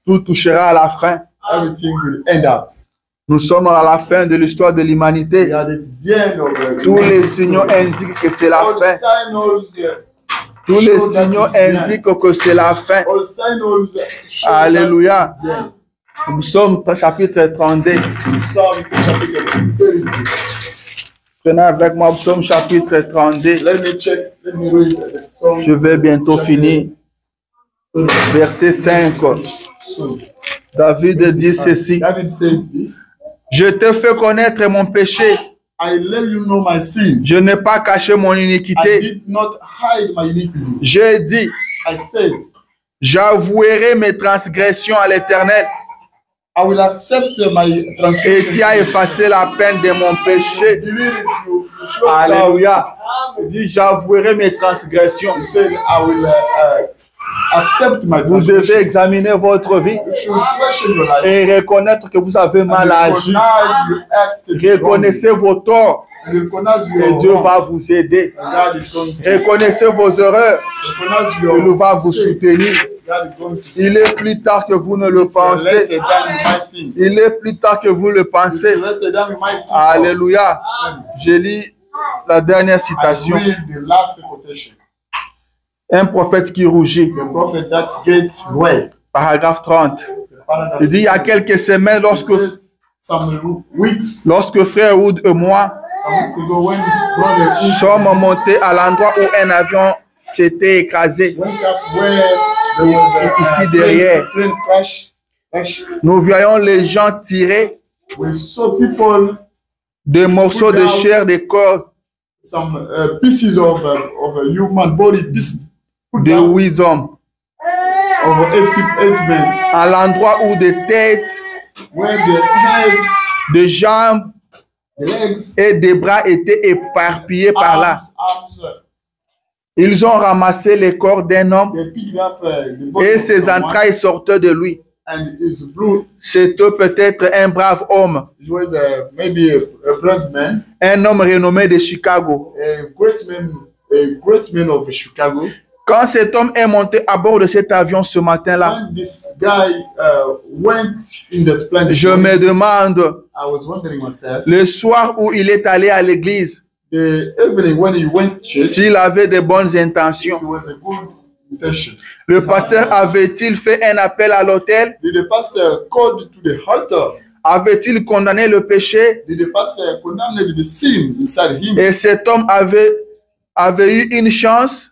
tout touchera à la fin. everything will end up. Nous sommes à la fin de l'histoire de We l'humanité. are at the end of the Tous les signaux indiquent que c'est la all fin. signals, Tous les show that signaux it's the end. indiquent que c'est la fin. All signals show Alléluia. that it's the end. Nous sommes au chapitre 32. Psalm chapitre 32. Prenez avec moi Psaume chapitre 32. Let me check. Let me read the Psalm. Je vais bientôt finir. Verset 5. Soon. David dit ceci. David says this. Je te fais connaître mon péché. I let you know my sin. Je n'ai pas caché mon I iniquité. did not hide my iniquity. J'ai dit, I said, j'avouerai mes transgressions à l'Éternel. I will accept my Et transgression. tu as effacé la peine de mon péché. You showed Alléluia. Il dit, j'avouerai mes transgressions. He said, I will accept my Vous devez transgression. examiner votre vie You should question your life. et reconnaître que vous avez mal agi. Recognize you acted Reconnaissez vos torts wrongly. Recognize et your Dieu wrong. va vous aider. God is going to Reconnaissez vos erreurs. recognize Il your va vous mistake. soutenir. God is going to Il est plus tard que vous ne le It's pensez. later than you might think. Il est plus tard que vous le It's pensez. later than you might think. Alléluia. Je lis la dernière I citation. read the last quotation. Un prophète qui rougit. The prophet that gets red. Paragraphe 30. Il dit, il y a quelques semaines, Some weeks frère Wood et moi ago, when brother sommes montés à l'endroit où un avion s'était écrasé, went up where there was Ici derrière. plane crash, nous voyons les gens tirer we saw people des morceaux de chair, des corps, some pieces of a human body, put de down 8 hommes, of 8 men, à l'endroit où des têtes, where the heads, des jambes the legs, et des bras étaient éparpillés par là. arms, Ils ont ramassé le corps d'un homme they picked up the body et of ses someone, entrailles sortaient de lui. and his blood. C'était peut-être un brave homme, It was maybe a brave man, un homme renommé de Chicago. a great man of Chicago. Quand cet homme est monté à bord de cet avion ce matin-là, When this guy went in the splendid, je me demande, I was wondering myself, le soir où il est allé à l'église, the evening when he went to church, s'il avait de bonnes it intentions, was a good intention. le pasteur avait-il fait un appel à l'autel? Did the pastor called to the altar? Avait-il condamné le péché? Did the pastor condemn the sin inside him? Et cet homme avait eu une chance?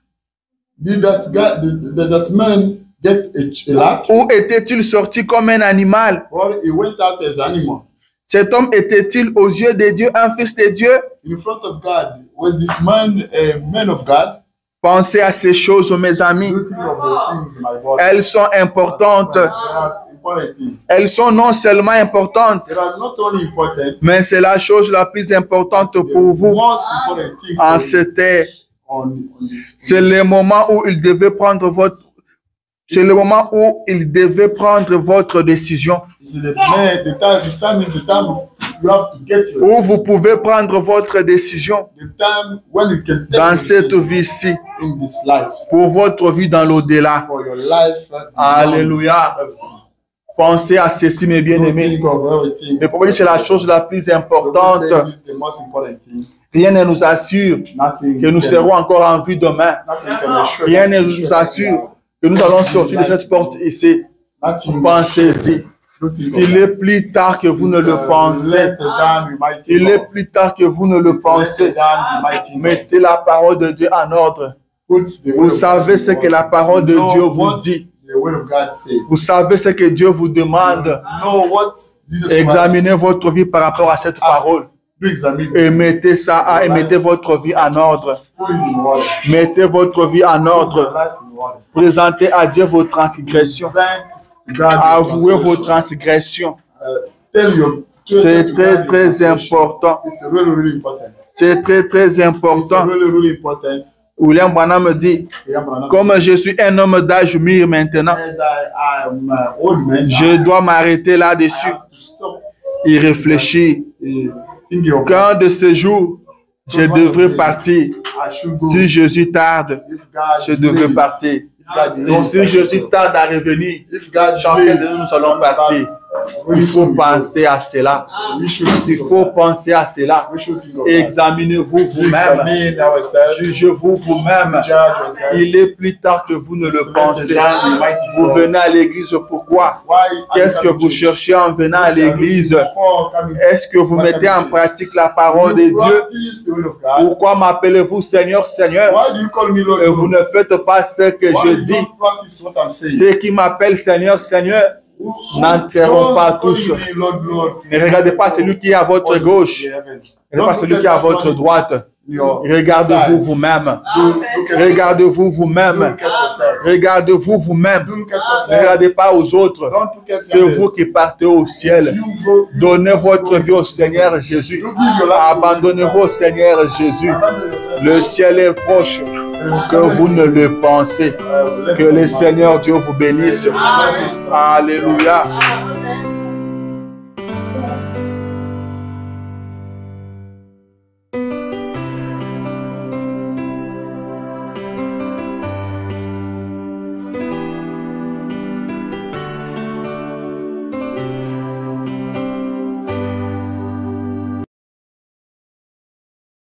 Did that guy, that man get a luck? Ou était-il sorti comme un animal? Or he went out as an animal? Cet homme était-il aux yeux de Dieu un fils de Dieu? In front of God, was this man a man of God? Pensez à ces choses, mes amis. Do you think of those things, my brother? Elles sont importantes. They are important things. Elles sont non seulement importantes, They are not only important, mais c'est la chose la plus importante the pour vous most important thing en for ce you temps. on this. C'est le moment où il devait prendre votre décision. This is this time is the time you have to get your Où vous pouvez prendre votre décision the time when you can take dans your cette decision vie-ci, in this life pour votre vie dans l'au-delà. for your life. Alléluia. Pensez à ceci, mes bien-aimés. Think of everything. Le problème, c'est la chose la plus importante. The Bible says it's the most important thing. Rien ne nous assure Nothing que nous can- serons encore en vie demain. nothing can assure Rien ne you. nous assure que nous allons sortir de cette porte ici. Nothing. Pensez-y. Don't think of Il that. est plus tard que vous ne le pensez. Let down, you might think Il est of. plus tard que vous ne le Let pensez. down, you might think of. Mettez la parole de Dieu en ordre. Put the Vous word of savez God ce in que la order. parole de Know Dieu vous what dit. The word of God said. Vous savez ce que Dieu vous demande. Know what Jesus Christ Examinez votre vie par rapport à cette parole. asks. Do examine Et this. mettez ça et mettez votre vie en ordre. Put it in order. Mettez votre vie en Put your ordre. life in order. Présentez à Dieu vos transgressions. Thank God. Avouez vos transgressions. Tell your C'est très, très important. It's really, really important. C'est très, très It's important. really, really important. William Branham me dit, comme je suis un homme d'âge mûr maintenant, As I am an old man, je dois m'arrêter I là-dessus have to stop et réfléchir. thinking of Qu'un de ces jours, je devrais partir. I should go. Si Jésus tarde, If God je devrais delays, partir. if God delays, Donc si I should Jésus go. tarde à revenir, If God chacun de delays, nous, nous allons partir. Il faut penser à cela. We should Il think of faut that. penser à cela. We should think of that. Examinez-vous vous-même. Examine ourselves. Jugez-vous vous-même. Judge ourselves. Il est plus tard que vous ne le pensez. Vous venez à l'église pourquoi? Why are Qu'est-ce you que coming vous to cherchez en venant à l'église? Before coming, Est-ce que vous mettez en pratique la parole de you Dieu? practice the word of God. Pourquoi m'appelez-vous Seigneur, Seigneur? Why do you call me Lord? Et vous ne faites pas ce que Why je you dis. don't practice what I'm saying? Ceux qui m'appellent Seigneur, Seigneur, Who n'entreront pas calling tous. me Lord, Lord, Ne regardez pas celui qui est à votre gauche. in heaven. Ne regardez pas celui qui est à votre droite. Regardez-vous vous-même. Regardez-vous vous-même. Look at yourself. Regardez-vous vous-même. Look at Ne yourself. regardez pas aux autres. Don't look at C'est others. vous qui partez au ciel. You go- Donnez votre vie au Seigneur Jésus. You give your life to Abandonnez-vous au Seigneur Jésus. Abandon yourself. Le ciel est proche. Que vous ne le pensez. Let Que go le of Seigneur Dieu vous bénisse. Alléluia. Amen.